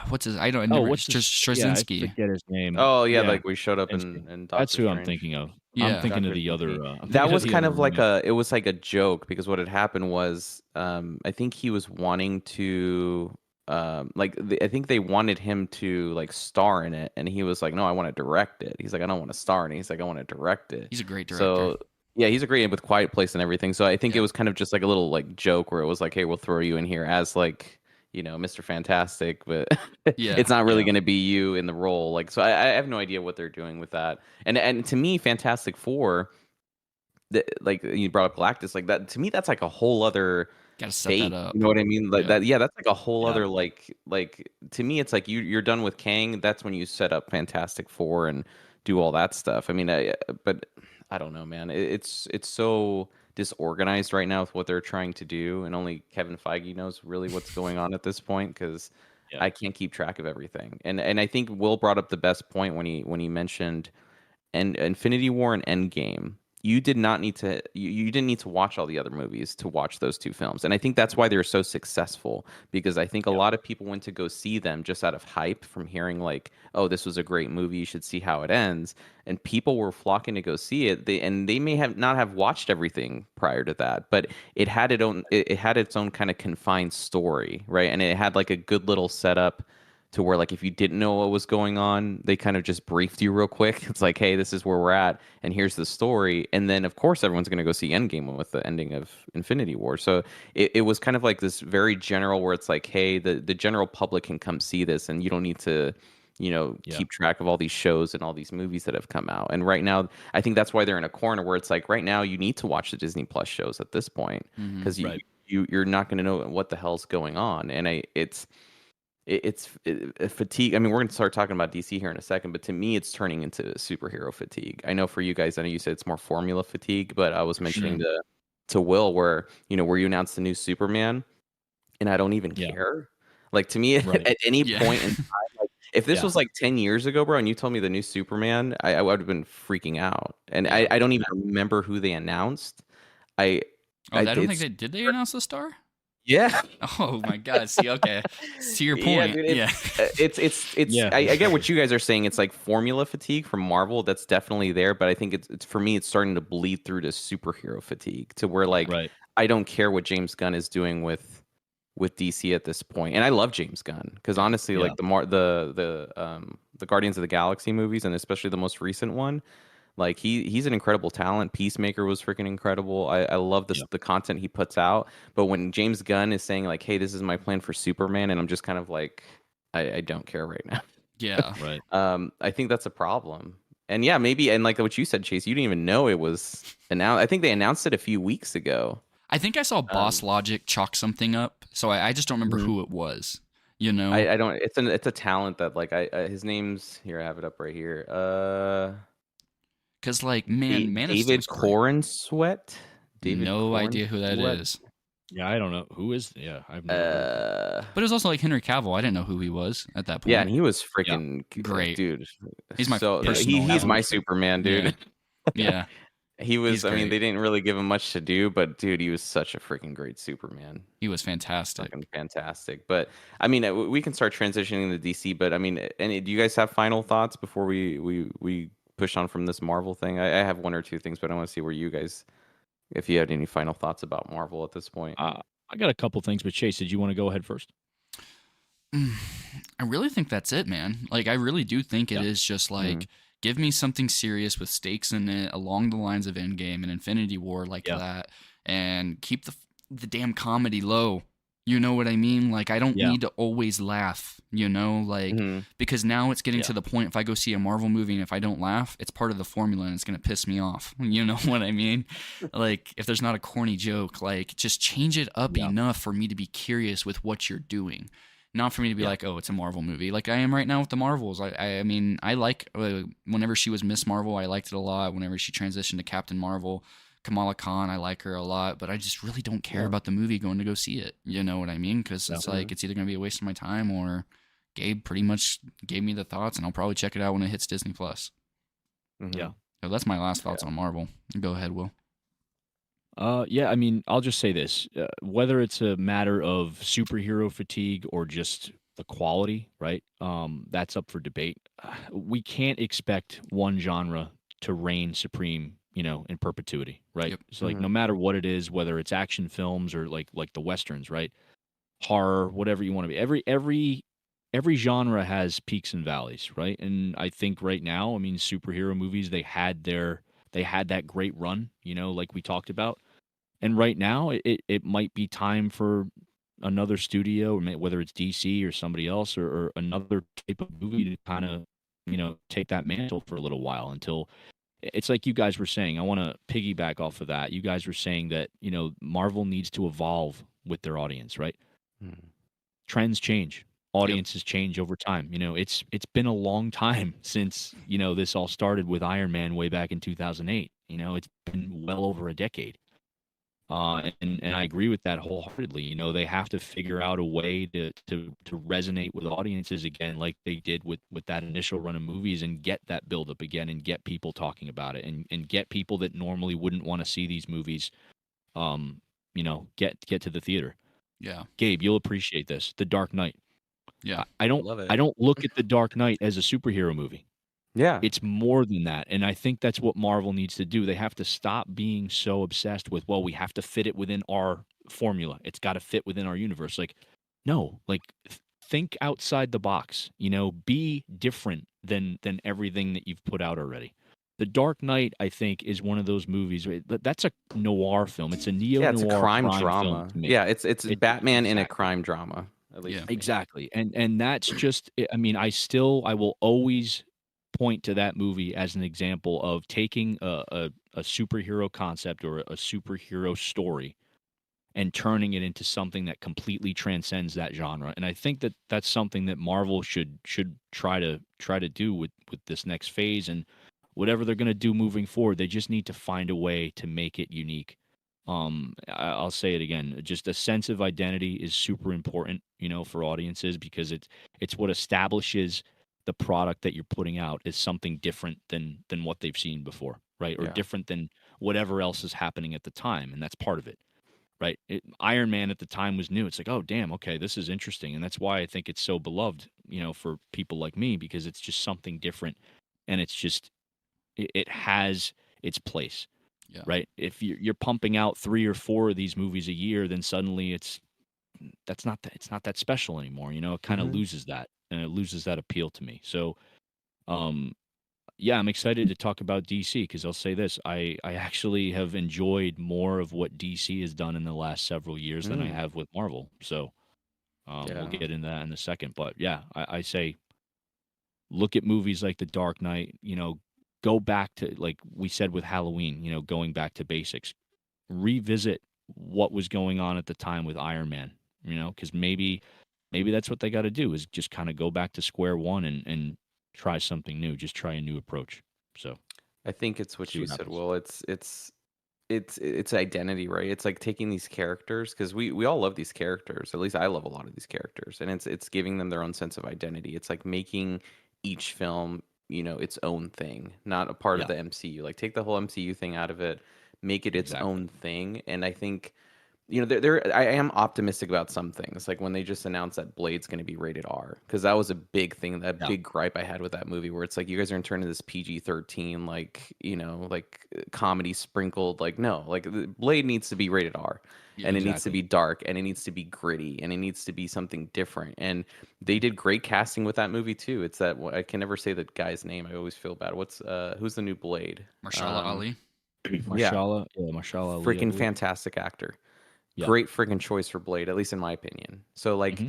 what's his... I don't know. Straczynski. I forget his name. Oh, yeah, like we showed up in Doctor That's who Strange. I'm thinking of. Yeah. I'm thinking of the Dr. other... that was kind of like it was like a joke, because what had happened was, I think he was wanting to... I think they wanted him to like star in it, and he was like, no, I want to direct it. He's like, I don't want to star in it. He's like, I want to direct it. He's a great director. So yeah, he's a great with Quiet Place and everything. So I think it was kind of just like a little like joke where it was like, hey, we'll throw you in here as like, you know, Mr. Fantastic, but it's not really going to be you in the role. Like, so I have no idea what they're doing with that. And to me, Fantastic Four, like you brought up Galactus, like that, to me, that's like a whole other... Gotta set that up. You know what I mean? Like that. Yeah, that's like a whole other like to me, it's like you're done with Kang. That's when you set up Fantastic Four and do all that stuff. I mean, but I don't know, man. It's so disorganized right now with what they're trying to do, and only Kevin Feige knows really what's going on at this point, because I can't keep track of everything. And I think Will brought up the best point when he mentioned Infinity War and Endgame. You didn't need to watch all the other movies to watch those two films. And I think that's why they're so successful, because I think a lot of people went to go see them just out of hype from hearing like, oh, this was a great movie, you should see how it ends. And people were flocking to go see it. They may have not have watched everything prior to that, but it had its own kind of confined story, right? And it had like a good little setup to where, like, if you didn't know what was going on, they kind of just briefed you real quick. It's like, hey, this is where we're at, and here's the story. And then, of course, everyone's going to go see Endgame with the ending of Infinity War. So it was kind of like this very general, where it's like, hey, the general public can come see this, and you don't need to, keep track of all these shows and all these movies that have come out. And right now, I think that's why they're in a corner where it's like, right now, you need to watch the Disney Plus shows at this point, because you're not going to know what the hell's going on. And fatigue. I mean, we're going to start talking about DC here in a second, but to me, it's turning into superhero fatigue. I know for you guys, I know you said it's more formula fatigue, but I was mentioning Mm. to Will where where you announced the new Superman, and I don't even Yeah. care. Like to me, Right. at any Yeah. point in time, like if this Yeah. was like 10 years ago, bro, and you told me the new Superman, I would have been freaking out. And Yeah. I don't even remember who they announced. I Oh, I don't think it's they did. They announce the star? yeah. Oh my God. See, okay. To your Yeah, point. dude, Yeah. Yeah. I get what you guys are saying. It's like formula fatigue from Marvel. That's definitely there, but I think it's for me, it's starting to bleed through to superhero fatigue to where Yeah. like Right. I don't care what James Gunn is doing with DC at this point. And I love James Gunn because Yeah. honestly, Yeah. like the Guardians of the Galaxy movies and especially the most recent one, like he's an incredible talent. Peacemaker was freaking incredible. I love Yeah. the content he puts out. But when James Gunn is saying like, "Hey, this is my plan for Superman," and I'm just kind of like, I don't care right now. Yeah. Right. I think that's a problem. And yeah, maybe and like what you said, Chase, you didn't even know it was announced. I think they announced it a few weeks ago. I think I saw Boss Um, Logic chalk something up, so I just don't remember mhm. who it was. You know, I don't. It's a talent that like his name's here. I have it up right here. because like Man of Steel David was great. Corn Sweat. David No Corn idea who that Sweat. is. Yeah. I don't know who is. Yeah. I've never heard of him. Uh, But it was also like Henry Cavill. I didn't know who he was at that yeah, point. and he was Yeah. freaking Great. dude. He's my So personal. he's my Absolutely great. Superman, Yeah. dude. Yeah. He He's was. I mean, great. they didn't really give him much to do, but dude, he was such a freaking great Superman. He was fantastic. Fucking fantastic. But I mean, we can start transitioning to DC. But I mean, any do you guys have final thoughts before we push on from this Marvel thing? I have one or two things, but I want to see where you guys, if you had any final thoughts about Marvel at this point. I got a couple things, but Chase, did you want to go ahead first? I really think that's it, man. Like, I really do think it Yeah. is just Mhm. like, give me something serious with stakes in it along the lines of Endgame and Infinity War like Yeah. that, and keep the damn comedy low. You know what I mean? Like, I don't Yeah. need to always laugh, like, Mhm. because now it's getting Yeah. to the point if I go see a Marvel movie and if I don't laugh, it's part of the formula and it's going to piss me off. You know what I mean? Like, if there's not a corny joke, like, just change it up Yeah. enough for me to be curious with what you're doing. Not for me to be Yeah. like, oh, it's a Marvel movie, like I am right now with the Marvels. I mean, I like whenever she was Miss Marvel, I liked it a lot. Whenever she transitioned to Captain Marvel, Kamala Khan, I like her a lot. But I just really don't care Yeah. about the movie going to go see it. You know what I mean? Because it's Yeah. like it's either gonna be a waste of my time or Gabe pretty much gave me the thoughts, and I'll probably check it out when it hits Disney Plus. Mhm. Yeah. So that's my last thoughts on Marvel. Go ahead, Will. Yeah, I mean, I'll just say this: whether it's a matter of superhero fatigue or just the quality, right? That's up for debate. We can't expect one genre to reign supreme, in perpetuity, right? Yep. So, like, no Mhm. matter what it is, whether it's action films or like the westerns, right? Horror, whatever you want to be. Every genre has peaks and valleys, right? And I think right now, I mean, superhero movies they had that great run, like we talked about. And right now, it might be time for another studio, or whether it's DC or somebody else, or another type of movie to kind of, take that mantle for a little while until it's like you guys were saying. I want to piggyback off of that. You guys were saying that, Marvel needs to evolve with their audience, right? Mhm. Trends change. Yep. Audiences change over time. It's been a long time since, this all started with Iron Man way back in 2008. It's been well over a decade. And I agree with that wholeheartedly. They have to figure out a way to resonate with audiences again, like they did with that initial run of movies, and get that buildup again, and get people talking about it, and get people that normally wouldn't want to see these movies, get to the theater. Yeah. Gabe, you'll appreciate this. The Dark Knight. Yeah. I don't Love it. I don't look at The Dark Knight as a superhero movie. Yeah. It's more than that, and I think that's what Marvel needs to do. They have to stop being so obsessed with, well, we have to fit it within our formula. It's got to fit within our universe. Like, no, like think outside the box. Be different than everything that you've put out already. The Dark Knight, I think, is one of those movies. That's a noir film. It's a neo Yeah, it's a noir crime film drama. to me. Yeah, it's Batman in a Exactly. crime drama, at least Yeah. to me. Exactly. And that's just, I mean, I will always point to that movie as an example of taking a superhero concept or a superhero story and turning it into something that completely transcends that genre. And I think that that's something that Marvel should try to do with this next phase, and whatever they're going to do moving forward. They just need to find a way to make it unique. I'll say it again. Just a sense of identity is super important, for audiences, because it's what establishes the product that you're putting out is something different than what they've seen before, right? Or Yeah. different than whatever else is happening at the time, and that's part of it, right? Iron Man at the time was new. It's like, oh damn, okay, this is interesting, and that's why I think it's so beloved, for people like me, because it's just something different, and it has its place, Yeah. right? If you're pumping out 3 or 4 of these movies a year, then suddenly it's not that special anymore. It kind of Mm-hmm. loses that, and it loses that appeal to me. So, um, yeah, I'm excited to talk about DC, because I'll say this: I actually have enjoyed more of what DC has done in the last several years than I Mm. have with Marvel. So, we'll Yeah. get into that in a second. But yeah, I say look at movies like The Dark Knight. Go back to, like we said with Halloween. Going back to basics, revisit what was going on at the time with Iron Man. Because maybe that's what they got to do, is just kind of go back to square one and try something new. Just try a new approach. So I think it's what see you what said. happens. Well, it's identity, right? It's like taking these characters, because we all love these characters. At least I love a lot of these characters, and it's giving them their own sense of identity. It's like making each film, its own thing, not a part of Yeah, the MCU. Like take the whole MCU thing out of it, make it its exactly. own thing. And I think I am optimistic about some things, like when they just announced that Blade's going to be rated R, because that was a big thing, that Yeah, big gripe I had with that movie, where it's like you guys are going to turn into this PG-13, like comedy sprinkled. Like no, like Blade needs to be rated R, Yeah. and it needs to exactly. be dark, and it needs to be gritty, and it needs to be something different. And they did great casting with that movie too. It's that I can never say the guy's name. I always feel bad. Who's the new Blade? Marshala Um, Ali. yeah, Marshala Ali, I freaking believe. fantastic actor. Yeah. Great freaking choice for Blade, at least in my opinion. So like Hmm.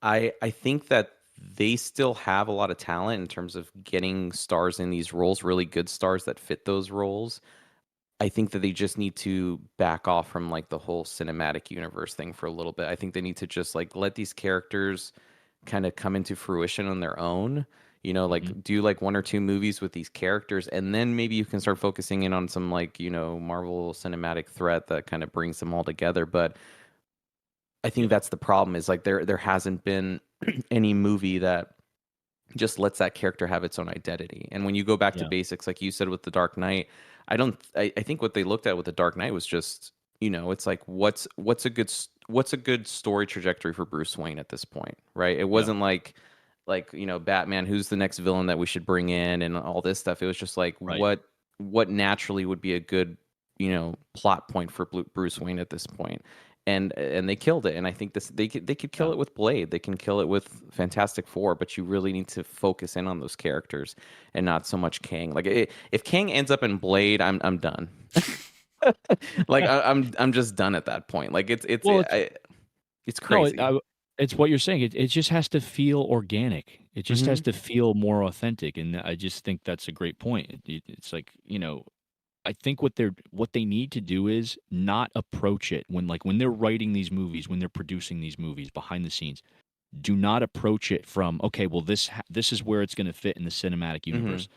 I think that they still have a lot of talent in terms of getting stars in these roles, really good stars that fit those roles. I think that they just need to back off from like the whole cinematic universe thing for a little bit. I think they need to just like let these characters kind of come into fruition on their own. Like Hmm. do like 1 or 2 movies with these characters, and then maybe you can start focusing in on some like, Marvel cinematic threat that kind of brings them all together. But I think Yeah. that's the problem, is like there hasn't been any movie that just lets that character have its own identity. And when you go back to Yeah. basics, like you said with The Dark Knight, I think what they looked at with The Dark Knight was just, it's like what's a good story trajectory for Bruce Wayne at this point, right? It Yeah. wasn't like Batman, who's the next villain that we should bring in and all this stuff. It was just like Right. what naturally would be a good plot point for Bruce Wayne at this point. And they killed it. And I think they could kill Yeah. it with Blade. They can kill it with Fantastic Four, but you really need to focus in on those characters and not so much Kang. Like if Kang ends up in Blade, I'm done. Like I'm just done at that point. Like Well, it's no, crazy. it's what you're saying. It just has to feel organic. It just has Hmm. to feel more authentic, and I just think that's a great point. It's like, I think what they need to do is not approach it when they're writing these movies, when they're producing these movies behind the scenes. Do not approach it from, okay, well, this is where it's going to fit in the cinematic Hmm. universe.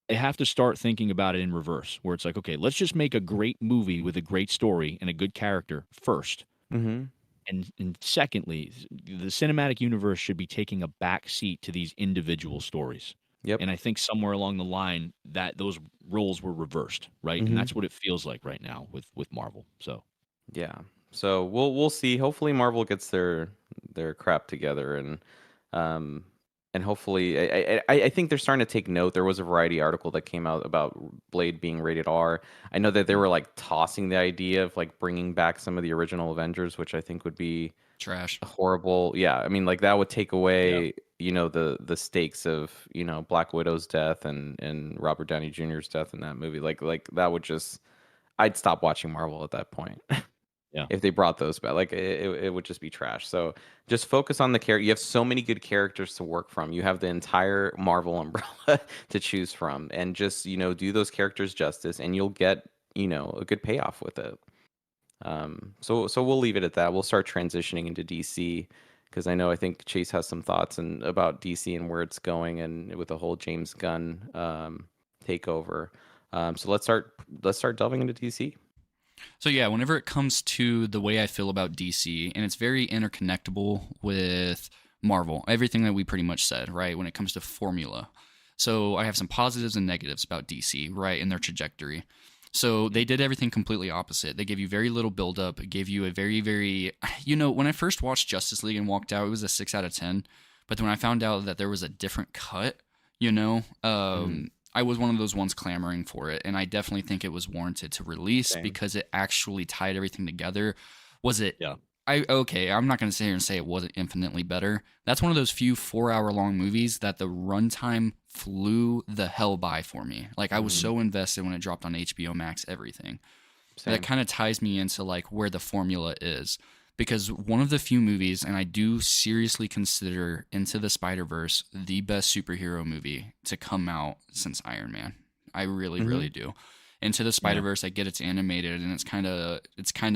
They have to start thinking about it in reverse, where it's like, okay, let's just make a great movie with a great story and a good character first. Hmm. And secondly, the cinematic universe should be taking a back seat to these individual stories. Yep. And I think somewhere along the line that those roles were reversed, right? And Hmm. that's what it feels like right now with Marvel. So Yeah. So we'll see. Hopefully Marvel gets their crap together, um and hopefully I think they're starting to take note. There was a Variety article that came out about Blade being rated R. I know that they mm, were like tossing the idea of like bringing back some of the original Avengers, which I think would be Trash. horrible. Yeah, I mean like that would take yeah, away, the stakes of, Black Widow's death and Robert Downey Jr.'s death in that movie. Like that would just I'd stop watching Marvel at that point. yeah, If they brought those back. Like it would just be trash. So just focus on the character. You have so many good characters to work from. You have the entire Marvel umbrella to choose from, and just do those characters justice, and you'll get a good payoff with it. So we'll leave it at that. We'll start transitioning into DC because I think Chase has some thoughts about DC and where it's going, and with the whole James Gunn takeover. So let's start delving into DC. So yeah, whenever it comes to the way I feel about DC, and it's very interconnectable with Marvel, everything that we pretty much said, right? When it comes to formula. So I have some positives and negatives about DC, right, in their trajectory. So they did everything completely opposite. They gave you very little buildup. It gave you a very, very, when I first watched Justice League and walked out, it was a 6 out of 10. But then when I found out that there was a different cut, I was one of those ones clamoring for it, and I definitely think it was warranted to release Same. because it actually tied everything together. Was it? Yeah. I'm not going to sit here and say it wasn't infinitely better. That's one of those few 4-hour-long movies that the runtime flew the hell by for me. Like, I was so invested when it dropped on HBO Max, everything. Same. That kind of ties me into like where the formula is. Because one of the few movies, and I do seriously consider Into the Spider-Verse the best superhero movie to come out since Iron Man. I really, really do. Into the Spider-Verse, I get it's animated, and it's kind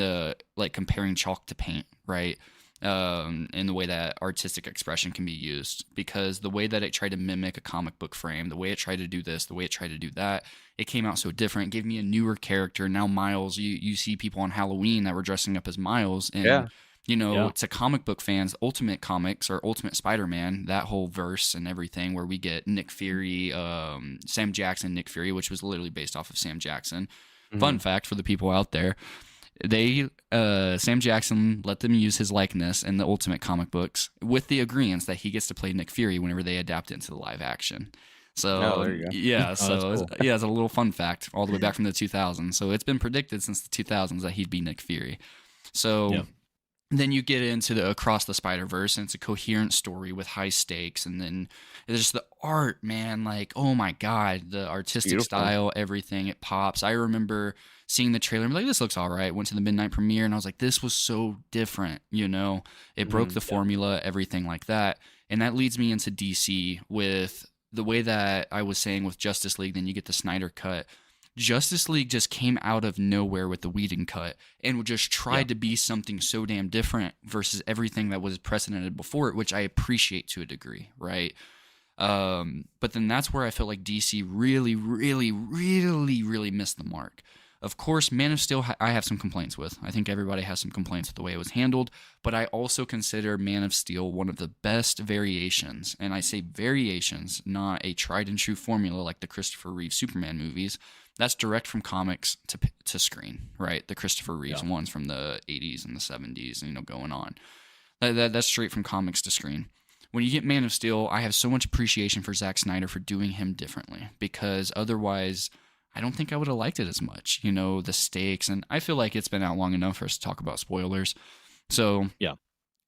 of like comparing chalk to paint, right? In the way that artistic expression can be used, because the way that it tried to mimic a comic book frame, the way it tried to do this, the way it tried to do that, it came out so different. It gave me a newer character. Now Miles, you see people on Halloween that were dressing up as Miles, and to comic book fans, Ultimate Comics or Ultimate Spider-Man, that whole verse and everything, where we get Nick Fury, Sam Jackson, Nick Fury, which was literally based off of Sam Jackson. Fun fact for the people out there. Sam Jackson let them use his likeness in the Ultimate comic books with the agreements that he gets to play Nick Fury whenever they adapt it into the live action. So there you go. yeah, cool. it's a little fun fact all the way back from the 2000s. So it's been predicted since the 2000s that he'd be Nick Fury. So then you get into the Across the Spider-Verse, and it's a coherent story with high stakes, and then there's the art, man. Like, oh my god, the artistic style, everything, it pops. I remember seeing the trailer and be like, this looks all right. Went to the midnight premiere, and I was like, this was so different, It broke the formula, everything like that. And that leads me into DC with the way that I was saying with Justice League, then you get the Snyder cut. Justice League just came out of nowhere with the Whedon cut and just tried to be something so damn different versus everything that was precedented before it, which I appreciate to a degree, right? But then that's where I felt like DC really, really, really, really missed the mark. Of course, Man of Steel, I have some complaints with. I think everybody has some complaints with the way it was handled, but I also consider Man of Steel one of the best variations, and I say variations, not a tried and true formula like the Christopher Reeve Superman movies. That's direct from comics to screen, right? The Christopher Reeves ones from the 80s and the 70s, going on. That's straight from comics to screen. When you get Man of Steel, I have so much appreciation for Zack Snyder for doing him differently, because otherwise I don't think I would have liked it as much, the stakes. And I feel like it's been out long enough for us to talk about spoilers. So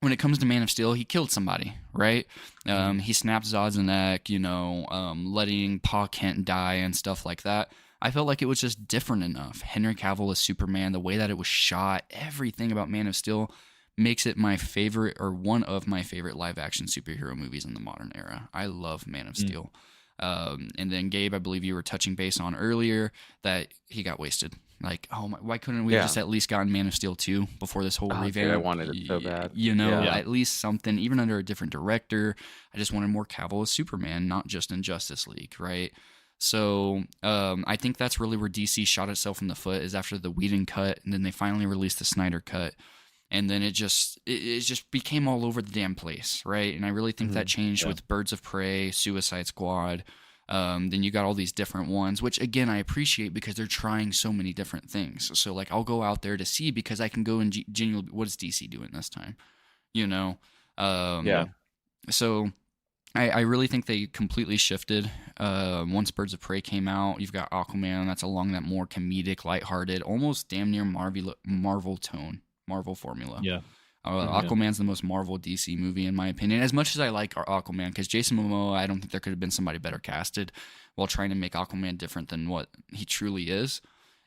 when it comes to Man of Steel, he killed somebody, right? He snapped Zod's neck, letting Pa Kent die and stuff like that. I felt like it was just different enough. Henry Cavill as Superman, the way that it was shot, everything about Man of Steel makes it my favorite, or one of my favorite live-action superhero movies in the modern era. I love Man of Steel. And then Gabe, I believe you were touching base on earlier that he got wasted. Like, oh my, why couldn't we just at least gotten Man of Steel 2 before this whole revamp? Dude, I wanted it so bad. At least something, even under a different director. I just wanted more Cavill as Superman, not just in Justice League, right? So I think that's really where DC shot itself in the foot, is after the Whedon cut, and then they finally released the Snyder cut. And then it just became all over the damn place, right? And I really think that changed with Birds of Prey, Suicide Squad. Then you got all these different ones, which again I appreciate because they're trying so many different things. So like I'll go out there to see, because I can go and genuinely, what is DC doing this time? So I really think they completely shifted. Once Birds of Prey came out, you've got Aquaman. That's along that more comedic, lighthearted, almost damn near Marvel tone. Marvel formula. Aquaman's the most Marvel DC movie in my opinion. As much as I like Aquaman, because Jason Momoa, I don't think there could have been somebody better casted while trying to make Aquaman different than what he truly is.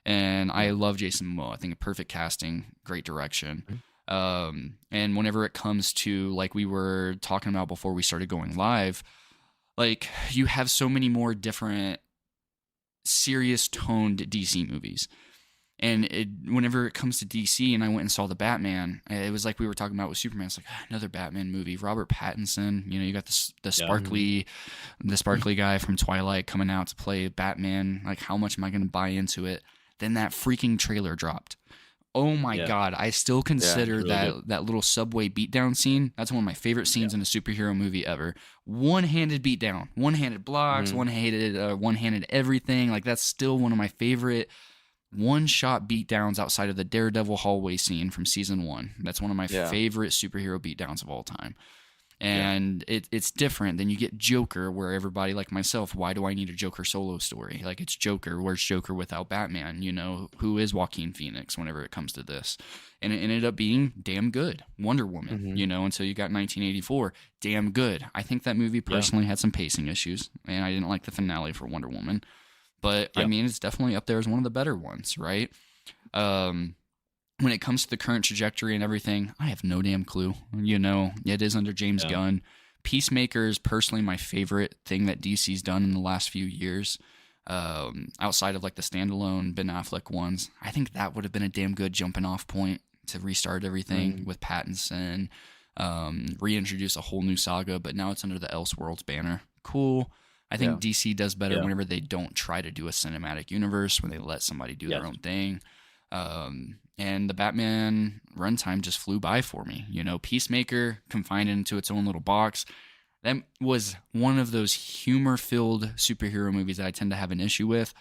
And I love Jason Momoa. I think a perfect casting, great direction. And whenever it comes to, like we were talking about before we started going live, like you have so many more different serious toned DC movies. And whenever it comes to DC, and I went and saw the Batman, it was like we were talking about with Superman. It's like another Batman movie. Robert Pattinson, you got the sparkly, the sparkly guy from Twilight coming out to play Batman. Like, how much am I going to buy into it? Then that freaking trailer dropped. Oh my God! I still consider that little subway beatdown scene. That's one of my favorite scenes in a superhero movie ever. One-handed beatdown, one-handed blocks, one-handed everything. Like, that's still one of my favorite one-shot beatdowns outside of the Daredevil hallway scene from season 1. That's one of my favorite superhero beatdowns of all time. And it's different than you get Joker, where everybody like myself, why do I need a Joker solo story? Like, it's Joker. Where's Joker without Batman? Who is Joaquin Phoenix whenever it comes to this? And it ended up being damn good. Wonder Woman, until you got 1984. Damn good. I think that movie personally had some pacing issues, and I didn't like the finale for Wonder Woman. But, I mean, it's definitely up there as one of the better ones, right? When it comes to the current trajectory and everything, I have no damn clue. It is under James Gunn. Peacemaker is personally my favorite thing that DC's done in the last few years. Outside of like the standalone Ben Affleck ones, I think that would have been a damn good jumping off point to restart everything with Pattinson, reintroduce a whole new saga, but now it's under the Elseworlds banner. Cool. I think DC does better whenever they don't try to do a cinematic universe, when they let somebody do their own thing. And the Batman runtime just flew by for me. Peacemaker, confined into its own little box. That was one of those humor-filled superhero movies that I tend to have an issue with,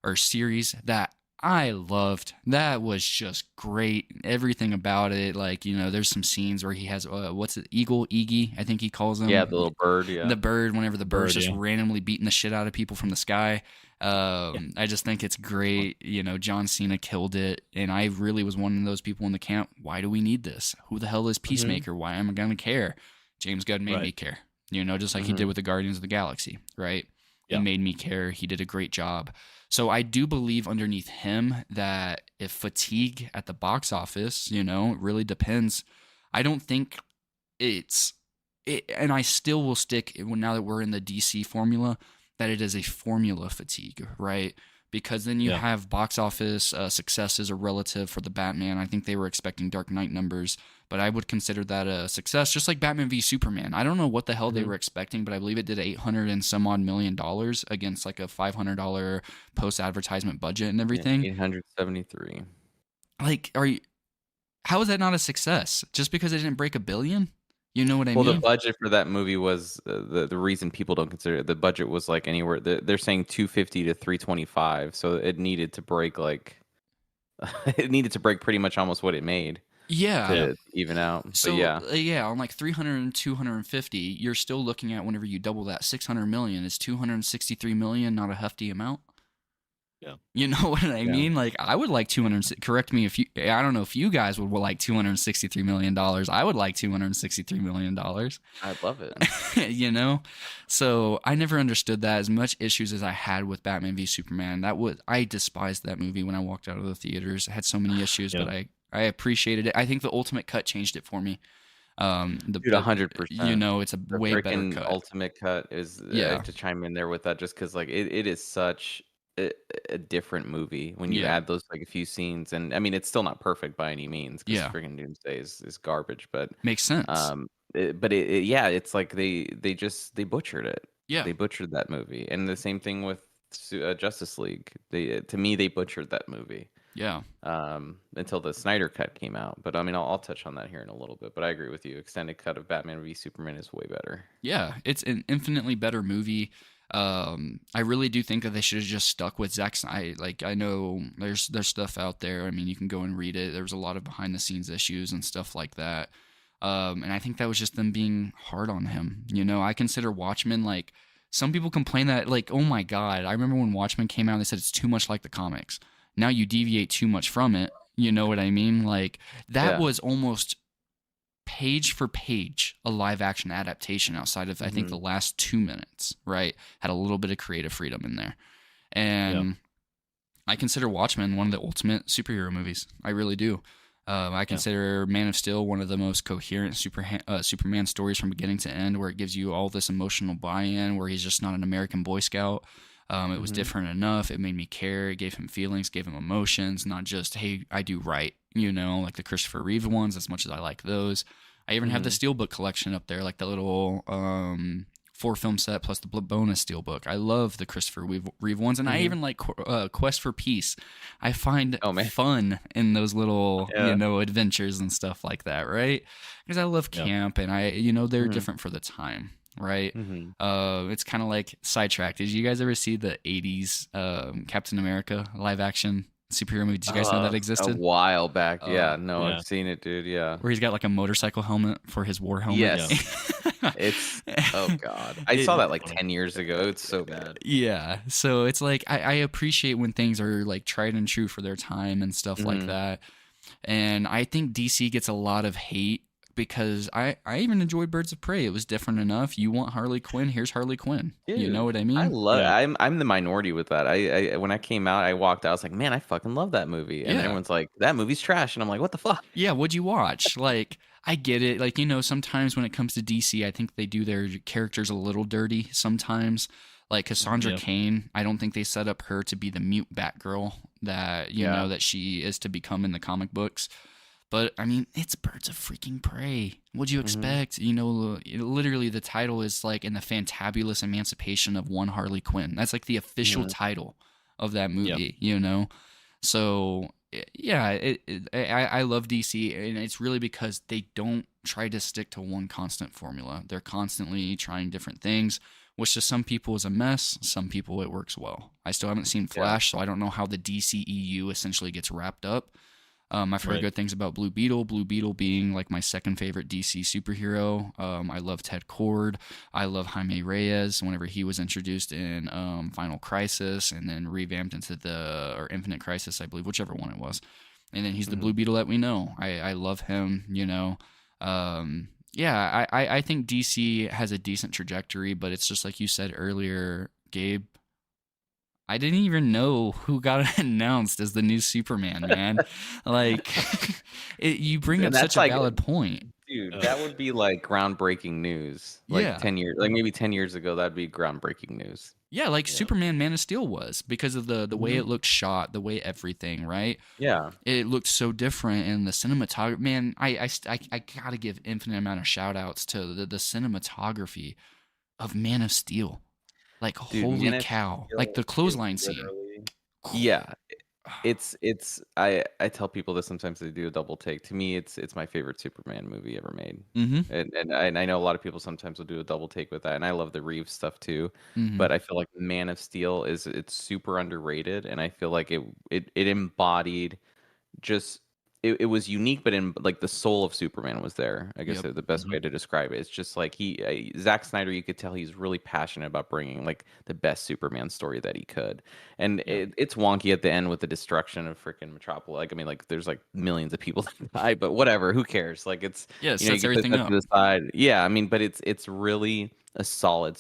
or series that I loved. That was just great. Everything about it. Like, there's some scenes where he has, Iggy, I think he calls him. Yeah, the little bird, The bird, whenever the bird's just randomly beating the shit out of people from the sky. I just think it's great. John Cena killed it, and I really was one of those people in the camp. Why do we need this? Who the hell is Peacemaker? Why am I going to care? James Gunn made me care, just like he did with the Guardians of the Galaxy, right? He made me care. He did a great job. So I do believe underneath him that if fatigue at the box office, it really depends. I don't think and I still will stick, now that we're in the DC formula, that it is a formula fatigue, right? Because then you have box office successes are relative for the Batman. I think they were expecting Dark Knight numbers, but I would consider that a success, just like Batman v Superman. I don't know what the hell they were expecting, but I believe it did $800 and some odd million against like a $500 post-advertisement budget and everything. 873. Like, how is that not a success? Just because it didn't break $1 billion? You know what I mean? Well, the budget for that movie was the reason people don't consider it. The budget was like anywhere. They're saying 250 to 325, so it needed to break it needed to break pretty much almost what it made. To even out. So but on like 300 and 250, you're still looking at, whenever you double that, 600 million. Is 263 million not a hefty amount? Yeah. You know what I mean? Like, I would like 200. Correct me if I don't know if you guys would like $263 million. I would like $263 million. I'd love it. So I never understood that. As much issues as I had with Batman v Superman, I despised that movie when I walked out of the theaters. It had so many issues, but I appreciated it. I think the Ultimate Cut changed it for me. Dude, 100%. It's a way better cut. Ultimate Cut is to chime in there with that, just because like it is such a different movie when you add those like a few scenes, and I mean it's still not perfect by any means, because freaking Doomsday is garbage, but makes sense. It's like they butchered it. They butchered that movie, and the same thing with Justice League. To me they butchered that movie. Until the Snyder cut came out, but I mean I'll touch on that here in a little bit. But I agree with you. Extended cut of Batman v Superman is way better. Yeah, it's an infinitely better movie. I really do think that they should have just stuck with Zack Snyder. Like, I know there's stuff out there. I mean, you can go and read it. There was a lot of behind the scenes issues and stuff like that. And I think that was just them being hard on him. I consider Watchmen, like, some people complain that, like, oh my God, I remember when Watchmen came out, they said it's too much like the comics. Now you deviate too much from it. You know what I mean? Like, that was almost page for page a live action adaptation, outside of I think the last 2 minutes, right? Had a little bit of creative freedom in there. And I consider Watchmen one of the ultimate superhero movies. I really do. I consider Man of Steel one of the most coherent Superman stories from beginning to end, where it gives you all this emotional buy-in, where he's just not an American Boy Scout. It was different enough. It made me care. It gave him feelings, gave him emotions, not just, hey, I do right, like the Christopher Reeve ones, as much as I like those. I even have the Steelbook collection up there, like the little 4-film set plus the bonus Steelbook. I love the Christopher Reeve ones, and I even like Quest for Peace. I find fun in those little, adventures and stuff like that, right? Because I love camp, and they're different for the time. Right. It's kind of like sidetracked. Did you guys ever see the 80s Captain America live action superhero movie? Did you guys know that existed? A while back. I've seen it, dude. Yeah. Where he's got like a motorcycle helmet for his war helmet. Yes. It's, oh God. I saw that like 10 years ago. It's so bad. Yeah. So it's like, I appreciate when things are like tried and true for their time and stuff like that. And I think DC gets a lot of hate, because I even enjoyed Birds of Prey. It was different enough. You want Harley Quinn? Here's Harley Quinn. Dude, you know what I mean? I love. I'm the minority with that. I when I came out, I walked out. I was like, man, I fucking love that movie. And everyone's like, that movie's trash. And I'm like, what the fuck? Yeah, what'd you watch? Like, I get it. Like, sometimes when it comes to DC, I think they do their characters a little dirty sometimes. Like Cassandra Cain, I don't think they set up her to be the mute Batgirl that that she is to become in the comic books. But, I mean, it's Birds of freaking Prey. What'd you expect? Literally the title is like in the fantabulous emancipation of one Harley Quinn. That's like the official title of that movie, So, yeah, I love DC, and it's really because they don't try to stick to one constant formula. They're constantly trying different things, which to some people is a mess. Some people it works well. I still haven't seen Flash, so I don't know how the DCEU essentially gets wrapped up. I've heard good things about Blue Beetle. Blue Beetle being like my second favorite DC superhero. I love Ted Kord. I love Jaime Reyes whenever he was introduced in Final Crisis and then revamped into or Infinite Crisis, I believe, whichever one it was. And then he's the Blue Beetle that we know. I love him, I think DC has a decent trajectory, but it's just like you said earlier, Gabe. I didn't even know who got announced as the new Superman, man. Like, you bring up such a valid point. Dude, that would be like groundbreaking news. Like 10 years, like maybe 10 years ago, that'd be groundbreaking news. Yeah, like Superman Man of Steel was, because of the way it looked shot, the way everything, right? Yeah. It looked so different, and the cinematography, man, I gotta give infinite amount of shout outs to the cinematography of Man of Steel. Like, dude, holy cow. Like the clothesline scene. Yeah. It's I tell people this sometimes, they do a double take. To me, it's my favorite Superman movie ever made. And I know a lot of people sometimes will do a double take with that, and I love the Reeves stuff too. But I feel like Man of Steel it's super underrated, and I feel like it embodied just it was unique, but in like the soul of Superman was there. I guess the best way to describe it. It's just like Zack Snyder, you could tell he's really passionate about bringing like the best Superman story that he could. And it's wonky at the end with the destruction of freaking Metropolis. Like, I mean, like there's like millions of people that die, but whatever, who cares? Like it's it sets everything up. To the side. Yeah, I mean, but it's really a solid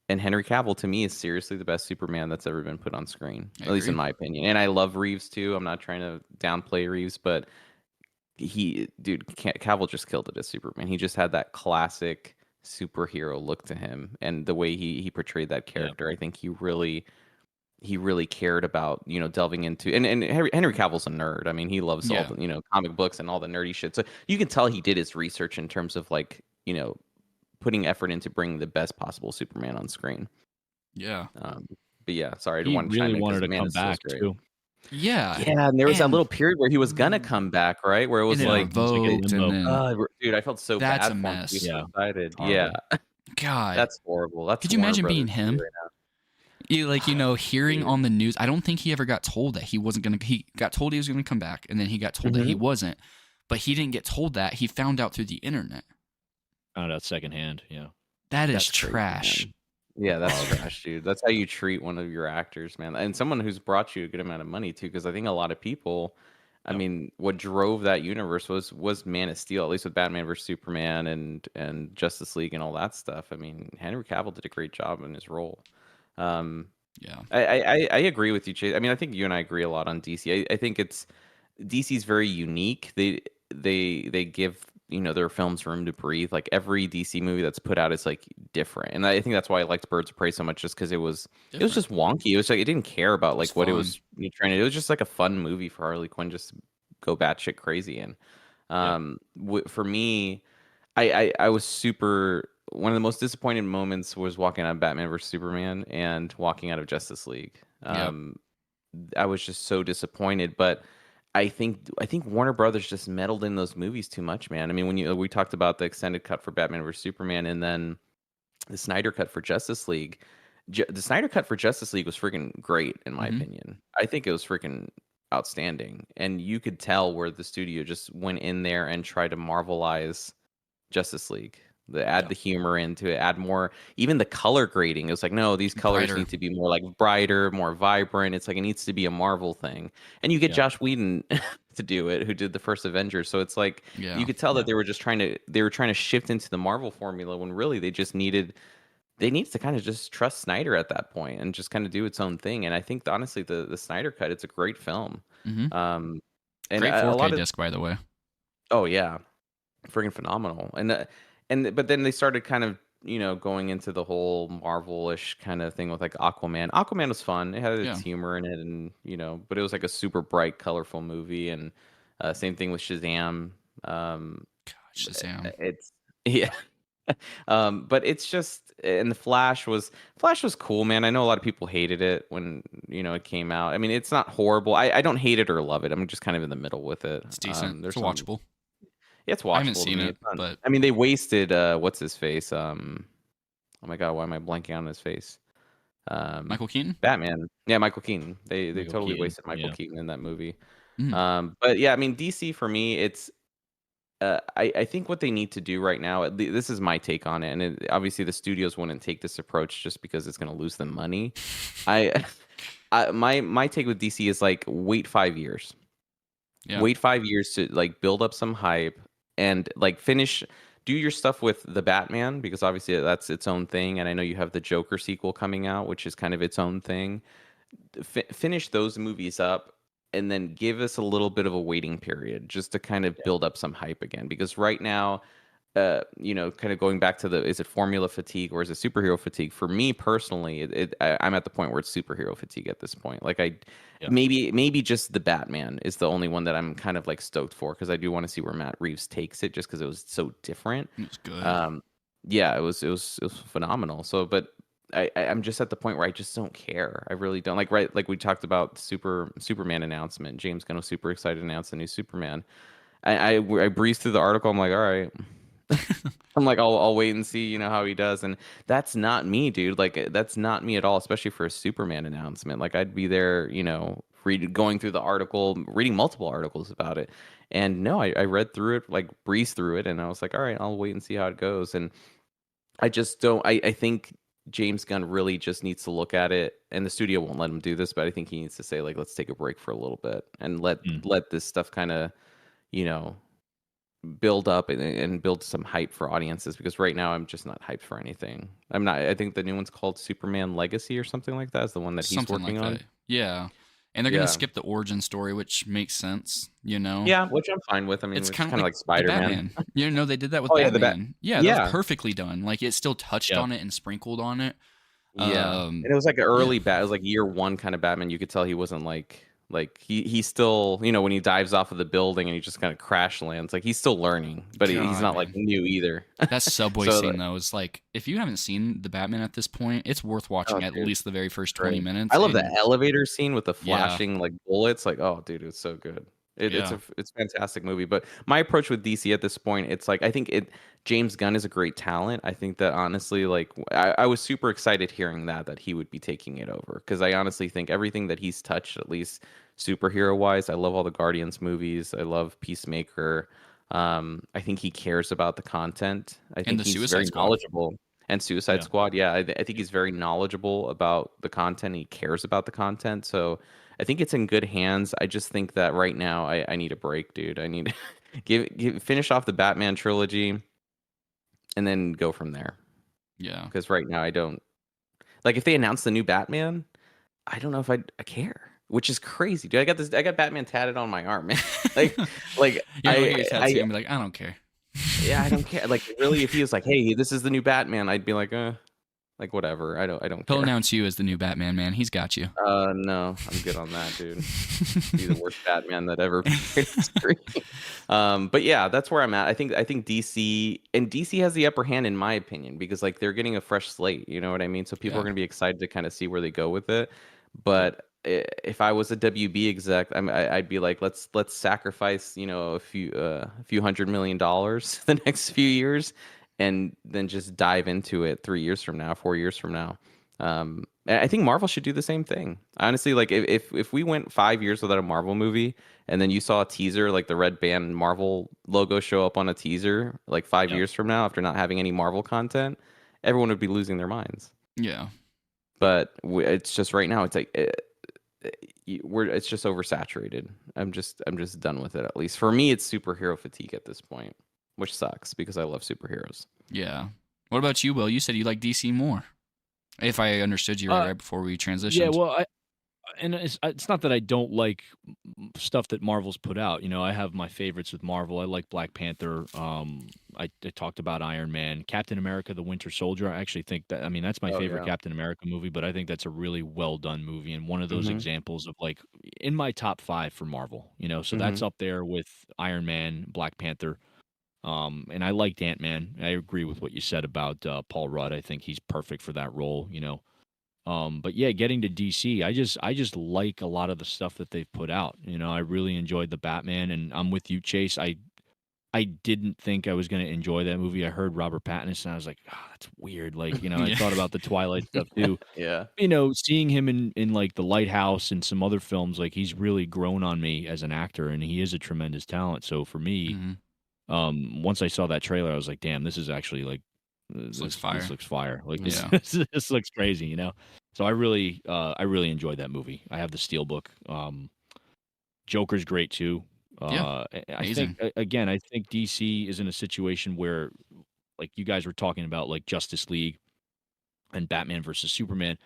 and Henry Cavill, to me, is seriously the best Superman that's ever been put on screen, at least in my opinion. And I love Reeves, too. I'm not trying to downplay Reeves, but Cavill just killed it as Superman. He just had that classic superhero look to him. And the way he portrayed that character, I think he really cared about, delving into... And Henry Cavill's a nerd. I mean, he loves all the, comic books and all the nerdy shit. So you can tell he did his research in terms of, like, putting effort into bringing the best possible Superman on screen. Yeah. But yeah, sorry, I he wanted really wanted to come back too. Yeah. Yeah, and there was that little period where he was gonna come back, right? Where it was like, revoked, and then, dude, I felt so bad. That's a mess. Yeah. Yeah. God. That's horrible. Could you imagine being him? Right, hearing on the news. I don't think he ever got told that he wasn't gonna. He got told he was gonna come back, and then he got told that he wasn't. But he didn't get told that. He found out through the internet. Found out secondhand, That's trash. Crazy, yeah, that's trash, dude. That's how you treat one of your actors, man, and someone who's brought you a good amount of money too. Because I think a lot of people, I mean, what drove that universe was Man of Steel, at least with Batman vs Superman and Justice League and all that stuff. I mean, Henry Cavill did a great job in his role. I agree with you, Chase. I mean, I think you and I agree a lot on DC. I think DC's very unique. They give their films room to breathe. Like every DC movie that's put out is like different, and I think that's why I liked Birds of Prey so much, just because it was Different. just wonky. It was like it didn't care about It was like what it fun. was trying to do. It was just like a fun movie for Harley Quinn just to go batshit crazy in. Yeah. For me, I was super. One of the most disappointed moments was walking out of Batman vs Superman and walking out of Justice League. Yep. I was just so disappointed, but I think Warner Brothers just meddled in those movies too much, man. I mean, we talked about the extended cut for Batman vs Superman and then the Snyder cut for Justice League. The Snyder cut for Justice League was freaking great in my Mhm. opinion. I think it was freaking outstanding, and you could tell where the studio just went in there and tried to marvelize Justice League. Add Yeah. the humor into it, add more, even the color grading. It was like, no, these colors Brighter. need to be more like brighter, more vibrant. It's like it needs to be a Marvel thing. And you get Yeah. Josh Whedon to do it, who did the first Avengers. So it's like Yeah. you could tell that Yeah. they were trying to shift into the Marvel formula when really they needed to kind of just trust Snyder at that point and just kind of do its own thing. And I think honestly the Snyder cut, it's a great film. Mhm. Um and Great a 4K lot of disc, by the way. oh yeah, freaking phenomenal. And but then they started kind of going into the whole Marvel-ish kind of thing with like Aquaman. Aquaman was fun. It had its Yeah. humor in it, and but it was like a super bright, colorful movie. And same thing with Shazam. God, Shazam. It's yeah. But it's just, and the Flash was cool, man. I know a lot of people hated it when it came out. I mean, it's not horrible. I don't hate it or love it. I'm just kind of in the middle with it. It's decent. There's It's some, watchable. yeah, it's I haven't watchable to seen me. it, It's not, but I mean, they wasted what's his face? Oh my god, why am I blanking on his face? Michael Keaton? Batman. Yeah, Michael Keaton. They Michael totally Keaton. wasted Michael Yeah. Keaton in that movie. Mm. But yeah, I mean, DC for me, it's I think what they need to do right now, this is my take on it, and obviously the studios wouldn't take this approach just because it's going to lose them money. I, my take with DC is like wait 5 years, Yeah. wait 5 years to like build up some hype and like do your stuff with the Batman, because obviously that's its own thing, and I know you have the Joker sequel coming out, which is kind of its own thing. Finish those movies up and then give us a little bit of a waiting period just to kind of Yeah. build up some hype again, because right now kind of going back to is it formula fatigue or is it superhero fatigue? For me personally, I'm at the point where it's superhero fatigue at this point. Like Yeah. maybe just the Batman is the only one that I'm kind of like stoked for, because I do want to see where Matt Reeves takes it, just because it was so different. It was good. Yeah, it was phenomenal. So, but I'm just at the point where I just don't care. I really don't like. Right, like we talked about Superman announcement. James Gunn was super excited to announce the new Superman. I breezed through the article. I'm like, all right. I'm like, I'll wait and see, how he does. And that's not me, dude. Like, that's not me at all, especially for a Superman announcement. Like, I'd be there, going through the article, reading multiple articles about it. And no, I read through it, like breezed through it, and I was like, all right, I'll wait and see how it goes. And I just don't. I think James Gunn really just needs to look at it, and the studio won't let him do this, but I think he needs to say like, let's take a break for a little bit and Mm. let this stuff kind of, you know, build up and build some hype for audiences, because right now I'm just not hyped for anything. I'm not. I think the new one's called Superman Legacy or something like that is the one that he's Something working like on. that. Yeah. And they're Yeah. gonna skip the origin story, which makes sense, Yeah, which I'm fine with. I mean, It's it's kind kind of of like the Spider-Man. Batman. They did that with Oh yeah, the Bat. Batman. Yeah, that Yeah, was perfectly done. Like it still touched Yeah. on it and sprinkled on it. yeah. And it was like an Yeah. early Bat. It was like year one kind of Batman. You could tell he wasn't like he's still, when he dives off of the building and he just kind of crash lands, like he's still learning, but he's God, not like man. new either. That subway So, scene though is like, if you haven't seen the Batman at this point, it's worth watching at dude, least the very first 20 great. minutes. I love the and elevator scene with the Yeah. flashing like bullets. Like, oh, dude, it's so good. It's Yeah. it's a fantastic movie. But my approach with DC at this point, it's like I think James Gunn is a great talent. I think that honestly, like I was super excited hearing that he would be taking it over, because I honestly think everything that he's touched, at least superhero wise, I love all the Guardians movies. I love Peacemaker. I think he cares about the content. I think the he's Suicide very Squad. knowledgeable. And Suicide Yeah. Squad, yeah, I think he's very knowledgeable about the content. He cares about the content, so I think it's in good hands. I just think that right now I need a break, dude. I need finish off the Batman trilogy and then go from there. Yeah. Because right now I don't like, if they announce the new Batman, I don't know if I care, which is crazy, dude. I got Batman tatted on my arm, man. like You're gonna look at your tattoo and be like, I don't care. Yeah, I don't care. Like, really, if he was like, "Hey, this is the new Batman," I'd be like whatever. I don't He'll care. announce you as the new Batman, man. He's got you. No, I'm good on that, dude. Be the worst Batman that ever appeared on screen. But yeah, that's where I'm at. I think DC has the upper hand in my opinion because like they're getting a fresh slate. You know what I mean? So people are Yeah. gonna be excited to kind of see where they go with it. Yep. But if I was a WB exec, I'd be like, let's sacrifice a few $100 million the next few years, and then just dive into it 3 years from now, 4 years from now. I think Marvel should do the same thing. Honestly, like if we went 5 years without a Marvel movie, and then you saw a teaser, like the red band Marvel logo show up on a teaser, like five Yep. years from now, after not having any Marvel content, everyone would be losing their minds. Yeah. But it's just right now, it's like it's just oversaturated. I'm just done with it. At least for me, it's superhero fatigue at this point, which sucks because I love superheroes. Yeah. What about you, Will? You said you like DC more. If I understood you right before we Yeah, transitioned. well, and it's not that I don't like stuff that Marvel's put out. I have my favorites with Marvel. I like Black Panther. I talked about Iron Man, Captain America: The Winter Soldier. I actually think that, I mean, that's my Oh favorite yeah. Captain America movie, but I think that's a really well done movie and one of those Mhm. examples of like in my top 5 for Marvel. So that's Mhm. up there with Iron Man, Black Panther. And I liked Ant-Man. I agree with what you said about Paul Rudd. I think he's perfect for that role. But yeah, getting to DC, I just like a lot of the stuff that they've put out. I really enjoyed the Batman, and I'm with you, Chase. I didn't think I was going to enjoy that movie. I heard Robert Pattinson, and I was like, oh, that's weird. Like, I Yeah. thought about the Twilight stuff too. Yeah. Seeing him in like The Lighthouse and some other films, like he's really grown on me as an actor, and he is a tremendous talent. So for me, hmm once I saw that trailer, I was like, "Damn, this is actually like This looks this fire. looks fire. Like this Yeah. this looks crazy." So I really enjoyed that movie. I have the Steelbook. Joker's great too. Yeah. I think Amazing. again, I think DC is in a situation where, like you guys were talking about, like Justice League and Batman versus Superman.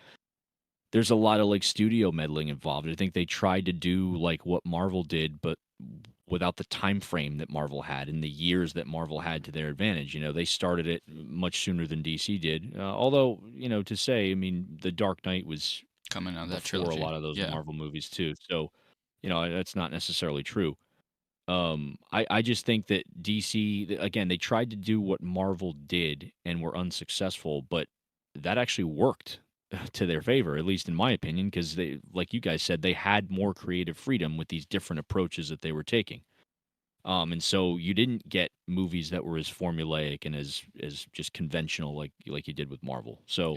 There's a lot of like studio meddling involved. I think they tried to do like what Marvel did, but without the time frame that Marvel had and the years that Marvel had to their advantage. They started it much sooner than DC did. Although, to say, I mean, The Dark Knight was Coming out of that before a trilogy. lot of those Yeah. Marvel movies too. So, that's not necessarily true. I just think that DC, again, they tried to do what Marvel did and were unsuccessful, but that actually worked to their favor, at least in my opinion, because they, like you guys said, they had more creative freedom with these different approaches that they were taking. And so you didn't get movies that were as formulaic and as just conventional like you did with Marvel. So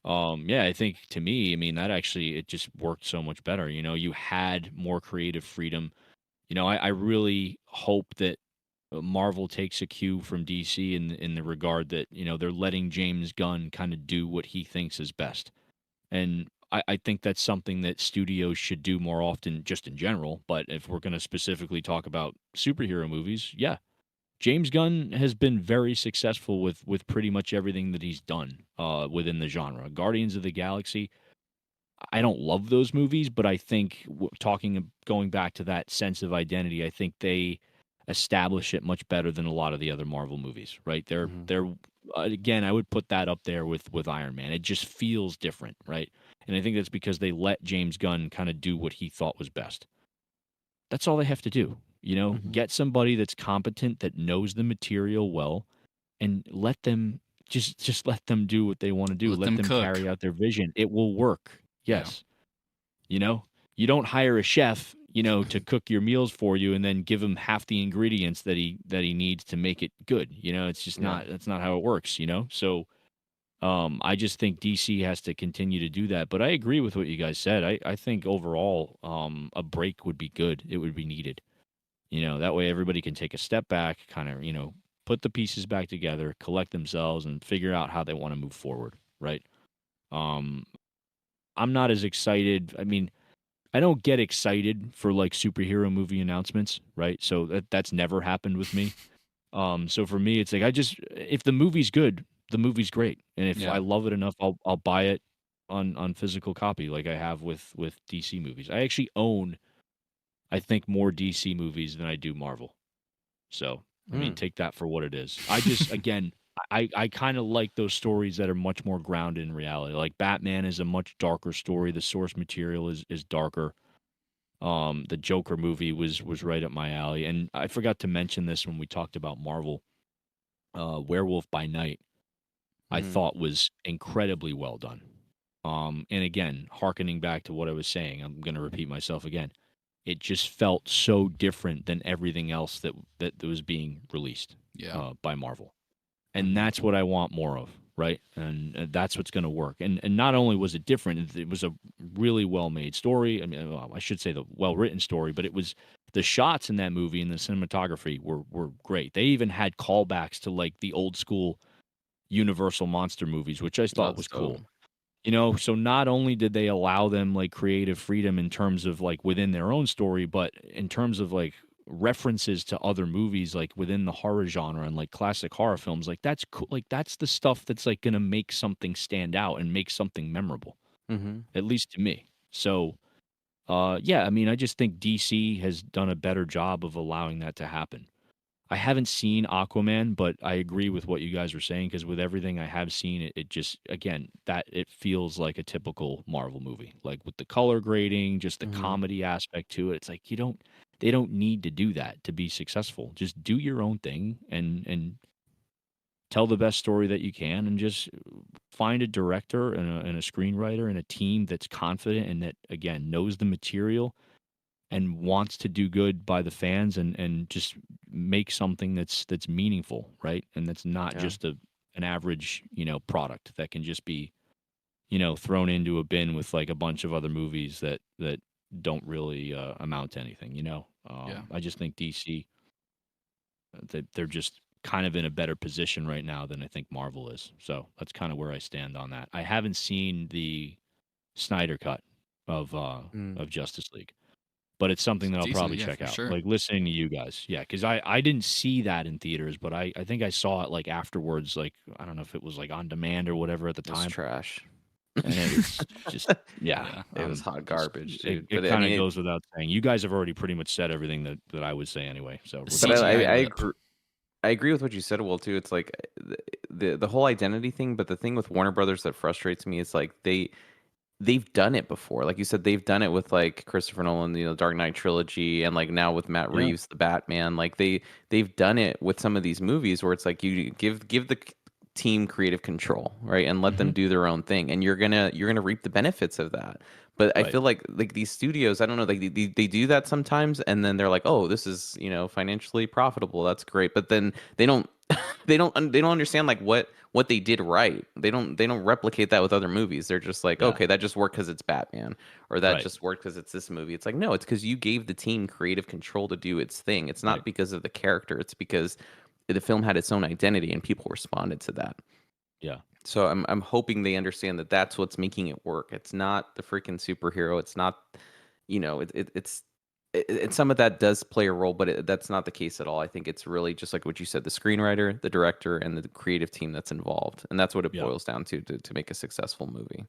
Yeah. yeah, I think to me, I mean, that actually it just worked so much better. You had more creative freedom. I really hope that Marvel takes a cue from DC in the regard that, they're letting James Gunn kind of do what he thinks is best. And I think that's something that studios should do more often, just in general. But if we're going to specifically talk about superhero movies, yeah, James Gunn has been very successful with pretty much everything that he's done within the genre. Guardians of the Galaxy, I don't love those movies, but I think going back to that sense of identity, I think they establish it much better than a lot of the other Marvel movies. Right? Mhm. They're again, I would put that up there with Iron Man. It just feels different, right? And I think that's because they let James Gunn kind of do what he thought was best. That's all they have to do. Mhm. Get somebody that's competent, that knows the material well, and let them just let them do what they want to do. Let Let them them cook. carry out their vision. It will work. Yeah. Yes. You know, you don't hire a chef, to cook your meals for you and then give him half the ingredients that he needs to make it good. It's just Yeah. not that's not how it works. So I just think DC has to continue to do that. But I agree with what you guys said. I think overall, a break would be good. It would be needed. That way everybody can take a step back, kind of, put the pieces back together, collect themselves, and figure out how they want to move forward. Right. Um, I'm not as excited. I mean, I don't get excited for like superhero movie announcements, right? So that's never happened with me. So for me, it's like if the movie's good, the movie's great, and if I Yeah. love it enough, I'll buy it on physical copy, like I have with DC movies. I actually own, I think, more DC movies than I do Marvel. So I mean, take that for what it is. I just, again, I kind of like those stories that are much more grounded in reality. Like Batman is a much darker story. The source material is darker. The Joker movie was right up my alley, and I forgot to mention this when we talked about Marvel. Werewolf by Night, I Mm. thought was incredibly well done. And again, hearkening back to what I was saying, I'm going to repeat myself again. It just felt so different than everything else that was being released Yeah. by Marvel, and that's what I want more of, right? And that's what's going to work. And not only was it different, it was a really well made story. I mean, well, I should say the well written story, but it was the shots in that movie and the cinematography were great. They even had callbacks to like the old school Universal monster movies, which I thought That's was dope. cool. You know, so not only did they allow them like creative freedom in terms of like within their own story, but in terms of like references to other movies like within the horror genre and like classic horror films, like that's cool. Like that's the stuff that's like going to make something stand out and make something memorable, Mm-hmm. at least to me. So, yeah, I mean, I just think DC has done a better job of allowing that to happen. I haven't seen Aquaman, but I agree with what you guys were saying because with everything I have seen, it just again that it feels like a typical Marvel movie, like with the color grading, just the Mm-hmm. comedy aspect to it. It's like they don't need to do that to be successful. Just do your own thing and tell the best story that you can, and just find a director and a screenwriter and a team that's confident and that again knows the material and wants to do good by the fans and just make something that's meaningful, right? And that's not Yeah. just an average, product that can just be, thrown into a bin with like a bunch of other movies that don't really amount to anything, Yeah. I just think DC that they're just kind of in a better position right now than I think Marvel is. So that's kind of where I stand on that. I haven't seen the Snyder cut of uh Mm. of Justice League, but it's something It's that I'll decent. probably Yeah, check for out. sure. Like listening to you guys. Yeah, because I didn't see that in theaters, but I think I saw it like afterwards, like I don't know if it was like on demand or whatever at the It was time. trash. And it was just yeah. Yeah. It was hot Just garbage, it, dude. it But I kind mean, of goes without saying. You guys have already pretty much said everything that I would say anyway. So The but regardless. CGI I lip. agree. I agree with what you said, Will, too. It's like the whole identity thing, but the thing with Warner Brothers that frustrates me is like they've done it before. Like you said, they've done it with like Christopher Nolan, Dark Knight trilogy, and like now with Matt Yeah. Reeves, the Batman. Like they've done it with some of these movies where it's like you give the team creative control, right, and let them Hmm. do their own thing, and you're gonna reap the benefits of that. But I Right. feel like these studios, I don't know, like they do that sometimes, and then they're like, oh, this is financially profitable. That's great, but then they don't they don't understand like what they did right. They don't replicate that with other movies. They're just like, Yeah. okay, that just worked because it's Batman, or that Right. just worked because it's this movie. It's like, no, it's because you gave the team creative control to do its thing. It's Right. not because of the character. It's because the film had its own identity and people responded to that. Yeah. So I'm hoping they understand that that's what's making it work. It's not the freaking superhero. It's not, it's some of that does play a role, but that's not the case at all. I think it's really just like what you said: the screenwriter, the director, and the creative team that's involved, and that's what it Yeah. boils down to make a successful movie.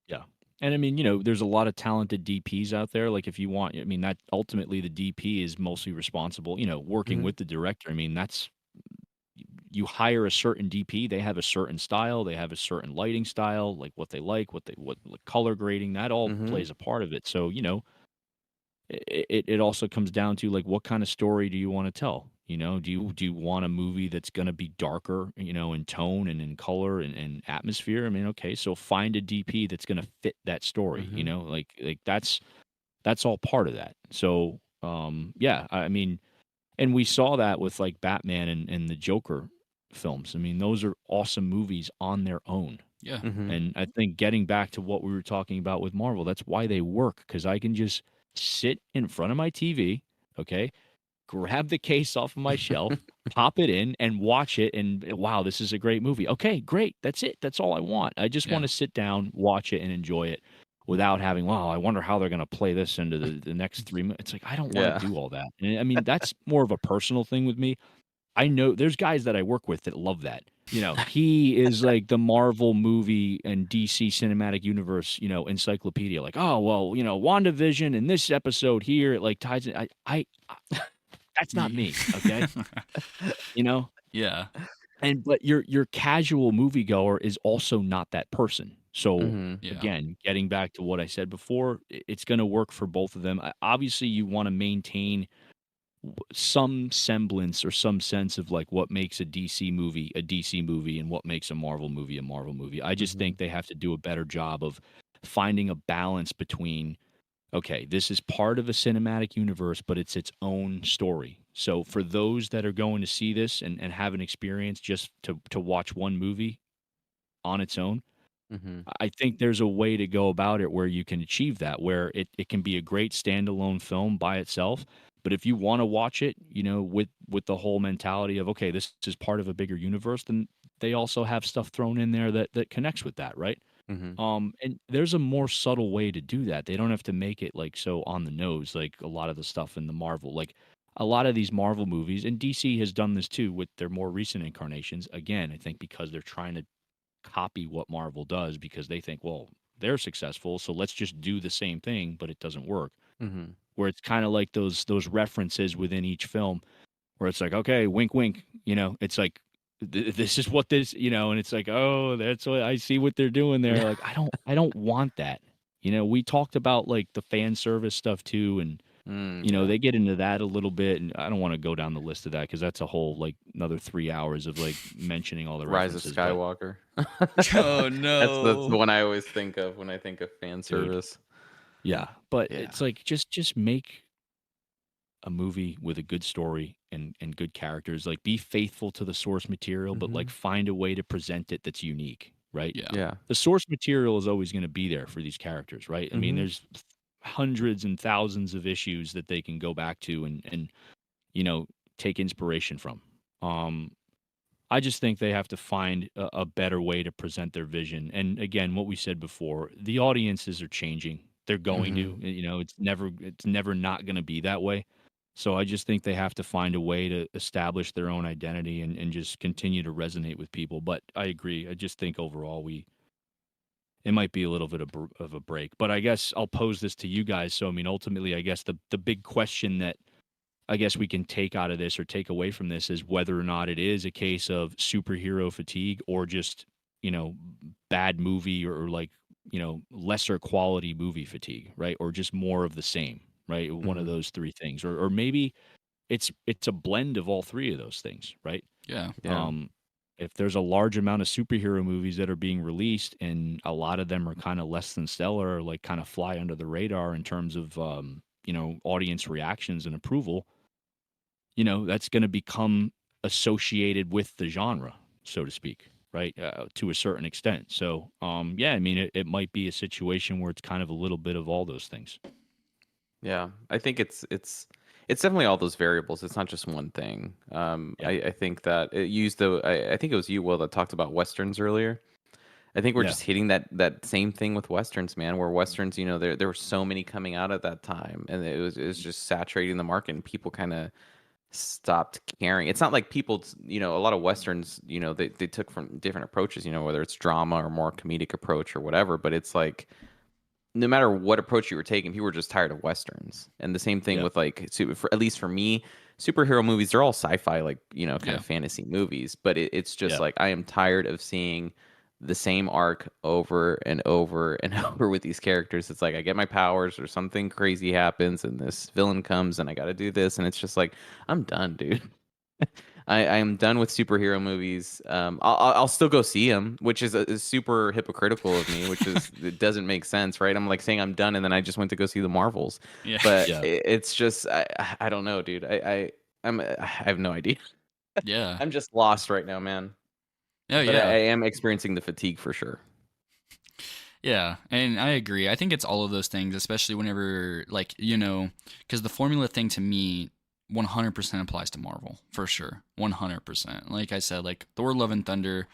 Yeah. And I mean, there's a lot of talented DPs out there. Like if you want, I mean, that ultimately the DP is mostly responsible, working Hmm. with the director. I mean, that's you hire a certain DP, they have a certain style, they have a certain lighting style, like what like color grading, that all Hmm. plays a part of it. So, it also comes down to like what kind of story do you want to tell? Do you want a movie that's going to be darker, in tone and in color and atmosphere? I mean, okay, so find a DP that's going to fit that story, Hmm. like that's all part of that. So, yeah, I mean, and we saw that with like Batman and the Joker films. I mean, those are awesome movies on their own. Yeah. Hmm. And I think getting back to what we were talking about with Marvel, that's why they work, because I can just sit in front of my TV, okay, grab the case off of my shelf, pop it in, and watch it. And wow, this is a great movie. Okay, great. That's it. That's all I want. I just want Yeah. to sit down, watch it, and enjoy it without having, wow, I wonder how they're going to play this into the next 3 minutes. It's like, I don't want to Yeah. do all that. And I mean, that's more of a personal thing with me. I know there's guys that I work with that love that. He is like the Marvel movie and DC cinematic universe, encyclopedia. Like, oh well, WandaVision and this episode here, it like ties in. I That's not me, okay? You know? Yeah. But your casual moviegoer is also not that person. So, Mm-hmm. Yeah. again, getting back to what I said before, it's gonna work for both of them. Obviously, you wanna maintain some semblance or some sense of, like, what makes a DC movie, and what makes a Marvel movie a Marvel movie. I just Mm-hmm. think they have to do a better job of finding a balance between, okay, this is part of a cinematic universe, but it's its own story. So for those that are going to see this and have an experience just to watch one movie on its own, Mm-hmm. I think there's a way to go about it where you can achieve that, where it can be a great standalone film by itself. But if you want to watch it, with the whole mentality of, okay, this is part of a bigger universe, then they also have stuff thrown in there that connects with that, right? Mm-hmm. And there's a more subtle way to do that. They don't have to make it like so on the nose, like a lot of the stuff in the Marvel. Like a lot of these Marvel movies, and DC has done this too with their more recent incarnations. Again, I think because they're trying to copy what Marvel does because they think, well, they're successful, so let's just do the same thing, but it doesn't work. Mm-hmm. Where it's kind of like those references within each film where it's like, okay, wink, wink, it's like, this is what this, and it's like, oh, that's what I see what they're doing there. Like, I don't want that. We talked about like the fan service stuff too, and Yeah. they get into that a little bit, and I don't want to go down the list of that because that's a whole like another 3 hours of like mentioning all the Rise of references. But Skywalker. Oh That's the no. one I always think of when I think of fan dude, service. yeah, but Yeah. it's like just make a movie with a good story and good characters. Like, be faithful to the source material, but Mm-hmm. like find a way to present it that's unique, right? Yeah. Yeah. The source material is always going to be there for these characters, right? I mean, Mm-hmm. there's hundreds and thousands of issues that they can go back to and you know take inspiration from. Um, I just think they have to find a better way to present their vision. And again, what we said before, the audiences are changing. They're going Mm-hmm. to, it's never not going to be that way. So I just think they have to find a way to establish their own identity and just continue to resonate with people. But I agree. I just think overall it might be a little bit of a break. But I guess I'll pose this to you guys. So I mean, ultimately, I guess the big question that I guess we can take out of this or take away from this is whether or not it is a case of superhero fatigue or just, bad movie or like, lesser quality movie fatigue, right? Or just more of the same, right? One of Mm-hmm. those three things. Or maybe it's a blend of all three of those things, right? Yeah. Yeah. Um, if there's a large amount of superhero movies that are being released and a lot of them are kind of less than stellar or like kind of fly under the radar in terms of audience reactions and approval, that's going to become associated with the genre, so to speak, right? To a certain extent. So, yeah, I mean, it might be a situation where it's kind of a little bit of all those things. Yeah. I think it's definitely all those variables. It's not just one thing. Yeah. I think that it used I think it was you, Will, that talked about westerns earlier. I think we're Yeah. just hitting that same thing with westerns, man. Where westerns, there were so many coming out at that time, and it was just saturating the market, and people kind of stopped caring. It's not like people, a lot of westerns, they took from different approaches, whether it's drama or more comedic approach or whatever. But it's like no matter what approach you were taking, people were just tired of westerns. And the same thing Yeah. with like, at least for me, superhero movies, they're all sci-fi, like, kind Yeah. of fantasy movies. But it's just Yeah. like I am tired of seeing the same arc over and over and over with these characters. It's like I get my powers or something crazy happens and this villain comes and I got to do this. And it's just like, I'm done, dude. I am done with superhero movies. I'll still go see them, which is super hypocritical of me, which is it doesn't make sense, right? I'm like saying I'm done, and then I just went to go see the Marvels, Yeah. but Yeah. it's just I don't know, dude. I have no idea. Yeah. I'm just lost right now, man. Oh But I yeah. am experiencing the fatigue for sure. Yeah, and I agree. I think it's all of those things, especially whenever, like, because the formula thing to me 100% applies to Marvel, for sure. 100%. Like I said, like, Thor Love and Thunder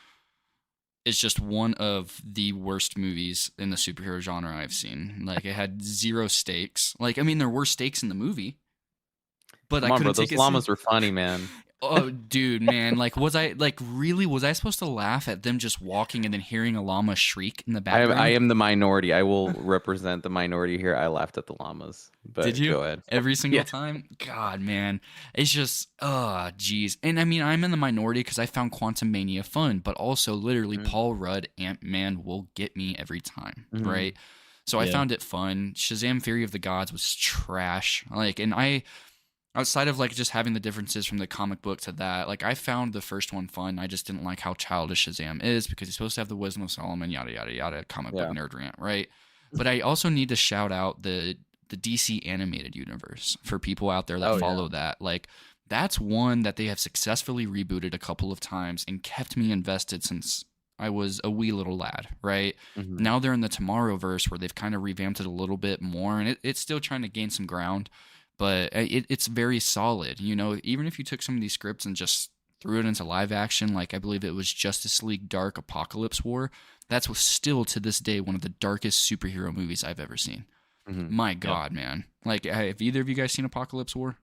is just one of the worst movies in the superhero genre I've seen. Like, it had zero stakes. Like, I mean, there were stakes in the movie, but Come I on, bro. couldn't take Those it. llamas were funny, man. Oh, dude, man! Like, was I supposed to laugh at them just walking and then hearing a llama shriek in the I background? am the minority. I will represent the minority here. I laughed at the llamas, Did but you? go ahead. Every single Yeah. time? God, man. It's just, geez. And I mean, I'm in the minority because I found Quantum Mania fun, but also literally Mhm. Paul Rudd, Ant-Man will get me every time, Mhm. right? So I Yeah. found it fun. Shazam Fury of the Gods was trash. Like, and outside of like just having the differences from the comic book to that, like I found the first one fun. I just didn't like how childish Shazam is because he's supposed to have the wisdom of Solomon, yada yada yada, comic book Yeah. nerd rant, right? But I also need to shout out the DC animated universe for people out there that Oh, yeah. follow that. Like that's one that they have successfully rebooted a couple of times and kept me invested since I was a wee little lad, right? Mhm. Now they're in the Tomorrowverse where they've kind of revamped it a little bit more, and it's still trying to gain some ground, but it's very solid. You know, even if you took some of these scripts and just threw it into live action, like I believe it was Justice League Dark Apocalypse War, that's still to this day one of the darkest superhero movies I've ever seen. Mhm. My God, man! Like, have either of you guys seen Apocalypse War?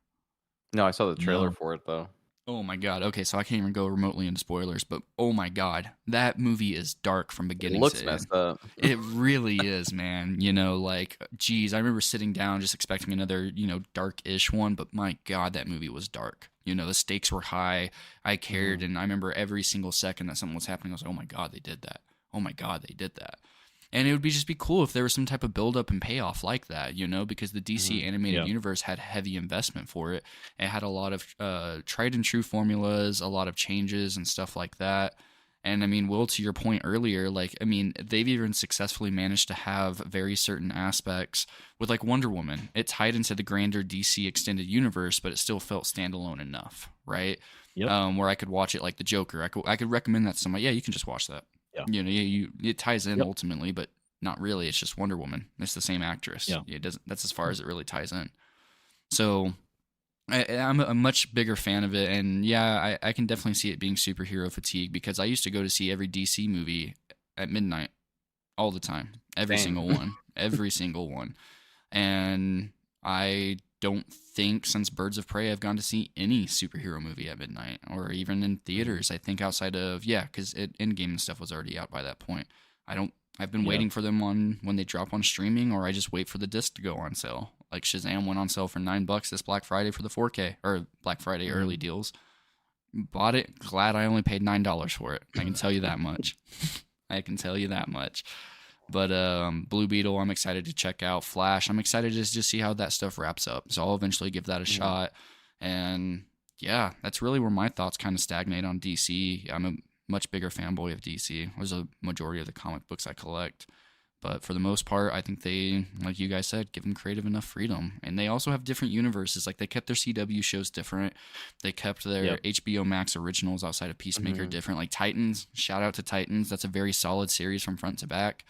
No, I saw the trailer No. for it though. Oh my God. Okay, so I can't even go remotely into spoilers, but oh my God, that movie is dark from It beginning looks to messed end. up. It really is, man. You know, like, geez, I remember sitting down just expecting another, dark-ish one, but my God, that movie was dark. You know, the stakes were high. I cared, and I remember every single second that something was happening, I was like, oh my God, they did that. Oh my God, they did that. And it would just be cool if there was some type of build-up and payoff like that, because the DC animated Yeah. universe had heavy investment for it. It had a lot of tried and true formulas, a lot of changes and stuff like that. And I mean, Will, to your point earlier, like, I mean, they've even successfully managed to have very certain aspects with like Wonder Woman. It tied into the grander DC extended universe, but it still felt standalone enough, right? Yep. Where I could watch it like the Joker. I could recommend that to somebody. Yeah, you can just watch that. Yeah. It ties in Yep. ultimately, but not really. It's just Wonder Woman. It's the same actress. Yeah. It doesn't. That's as far as it really ties in. So I'm a much bigger fan of it, and yeah, I can definitely see it being superhero fatigue because I used to go to see every DC movie at midnight all the time, every Same. single one, every single one, and I don't think since Birds of Prey I've gone to see any superhero movie at midnight or even in theaters. I think outside of because Endgame and stuff was already out by that point. I've been Yeah. waiting for them on when they drop on streaming, or I just wait for the disc to go on sale. Like Shazam went on sale for $9 this Black Friday for the 4K or Black Friday early deals. Bought it. Glad I only paid $9 for it. I can tell you that much. I can tell you that much. But Blue Beetle, I'm excited to check out. Flash, I'm excited to just see how that stuff wraps up. So I'll eventually give that a shot. And yeah, that's really where my thoughts kind of stagnate on DC. I'm a much bigger fanboy of DC. There's a majority of the comic books I collect. But for the most part, I think they, like you guys said, give them creative enough freedom. And they also have different universes. Like they kept their CW shows different. They kept their HBO Max originals outside of Peacemaker different. Like Titans, shout out to Titans. That's a very solid series from front to back.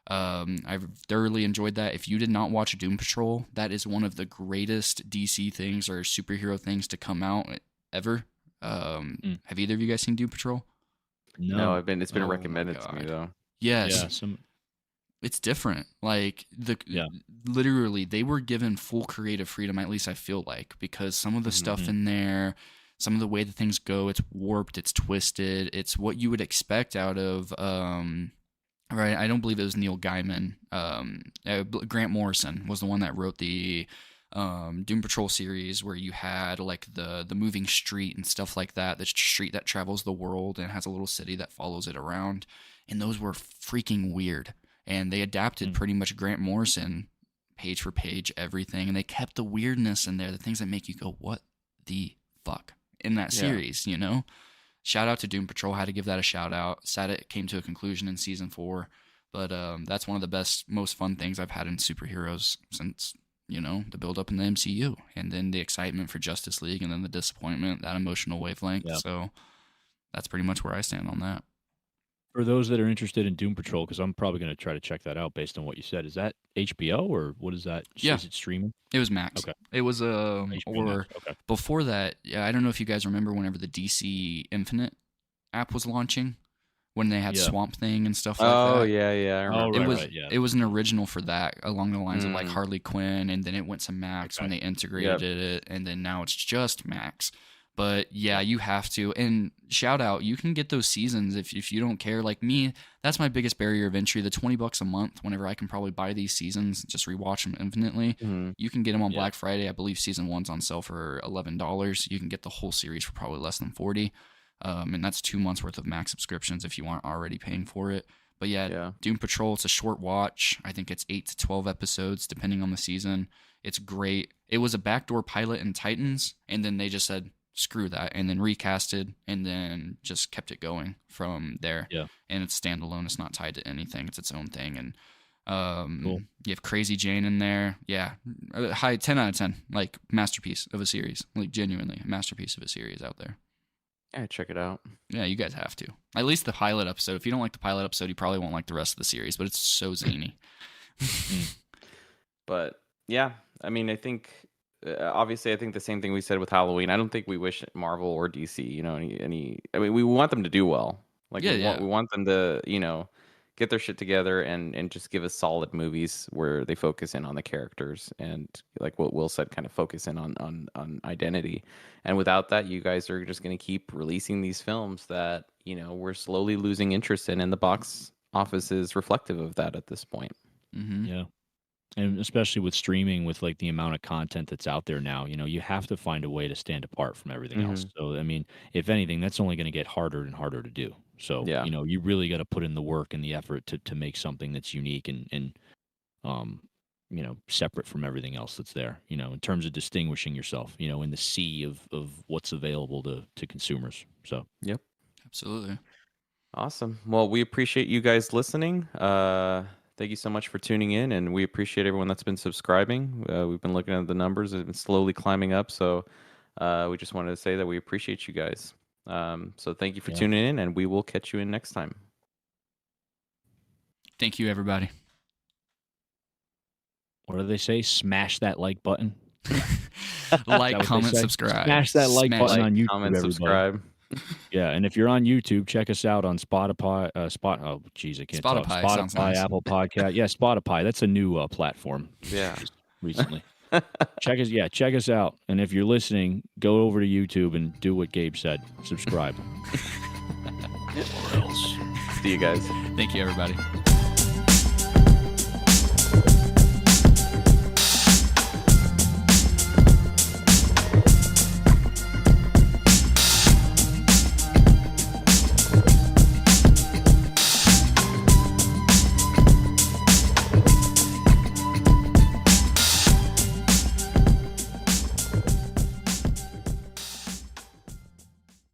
I've thoroughly enjoyed that. If you did not watch Doom Patrol, that is one of the greatest DC things or superhero things to come out ever. Have either of you guys seen Doom Patrol? No, it's been Oh my recommended to me God. though. Yes. Yeah. It's different. Like literally they were given full creative freedom, at least I feel like, because some of the stuff in there, some of the way that things go, it's warped, it's twisted, it's what you would expect out of right, I don't believe it was Neil Gaiman. Grant Morrison was the one that wrote the Doom Patrol series, where you had like the moving street and stuff like that. The street that travels the world and has a little city that follows it around, and those were freaking weird. And they adapted pretty much Grant Morrison, page for page, everything, and they kept the weirdness in there, the things that make you go, "What the fuck?" in that series, Shout out to Doom Patrol. Had to give that a shout out. Sad it came to a conclusion in season 4, but that's one of the best, most fun things I've had in superheroes since the build up in the MCU, and then the excitement for Justice League, and then the disappointment, that emotional wavelength. Yeah. So that's pretty much where I stand on that. For those that are interested in Doom Patrol, because I'm probably going to try to check that out based on what you said. Is that HBO or what is that? Yeah. Is it streaming? It was Max. Okay. It was HBO or Max. Okay. before that, I don't know if you guys remember whenever the DC Infinite app was launching, when they had Swamp Thing and stuff like that. Oh yeah, I remember. It was an original for that, along the lines of like Harley Quinn, and then it went to Max when they integrated it, and then now it's just Max. But yeah, you have to. And shout out, you can get those seasons if you don't care. Like me, that's my biggest barrier of entry. The $20 a month, whenever I can probably buy these seasons, just rewatch them infinitely. Mm-hmm. You can get them on Black Friday. I believe season 1's on sale for $11. You can get the whole series for probably less than $40. And that's 2 months worth of max subscriptions if you aren't already paying for it. But yeah, Doom Patrol, it's a short watch. I think it's 8 to 12 episodes, depending on the season. It's great. It was a backdoor pilot in Titans, and then they just said, screw that, and then recasted, and then just kept it going from there. Yeah. And it's standalone. It's not tied to anything. It's its own thing. And Cool. you have Crazy Jane in there. Yeah. High 10 out of 10. Like, masterpiece of a series. Like, genuinely, a masterpiece of a series out there. Yeah, check it out. Yeah, you guys have to. At least the pilot episode. If you don't like the pilot episode, you probably won't like the rest of the series, but it's so zany. But yeah, I mean, I think obviously, I think the same thing we said with Halloween. I don't think we wish Marvel or DC, any. I mean, we want them to do well. Like, we want them to, get their shit together and just give us solid movies where they focus in on the characters and, like what Will said, kind of focus in on identity. And without that, you guys are just going to keep releasing these films that, we're slowly losing interest in, and the box office is reflective of that at this point. Mm-hmm. Yeah. And especially with streaming, with like the amount of content that's out there now, you have to find a way to stand apart from everything else. So, I mean, if anything, that's only going to get harder and harder to do. So, Yeah. You really got to put in the work and the effort to make something that's unique and separate from everything else that's there, in terms of distinguishing yourself, in the sea of what's available to consumers. So, Yep. Absolutely. Awesome. Well, we appreciate you guys listening. Thank you so much for tuning in, and we appreciate everyone that's been subscribing. We've been looking at the numbers; it's been slowly climbing up. So, we just wanted to say that we appreciate you guys. So, thank you for tuning in, and we will catch you in next time. Thank you, everybody. What do they say? Smash that like button. Like, comment, subscribe. Smash that like button on YouTube. Comment, everybody. subscribe. Yeah, and if you're on YouTube, check us out on Spotify. I can't talk. Sounds nice. Apple Podcast. Yeah, Spotify. That's a new platform. Yeah, just recently. Check us out. And if you're listening, go over to YouTube and do what Gabe said. Subscribe. Or else. See you guys. Thank you, everybody.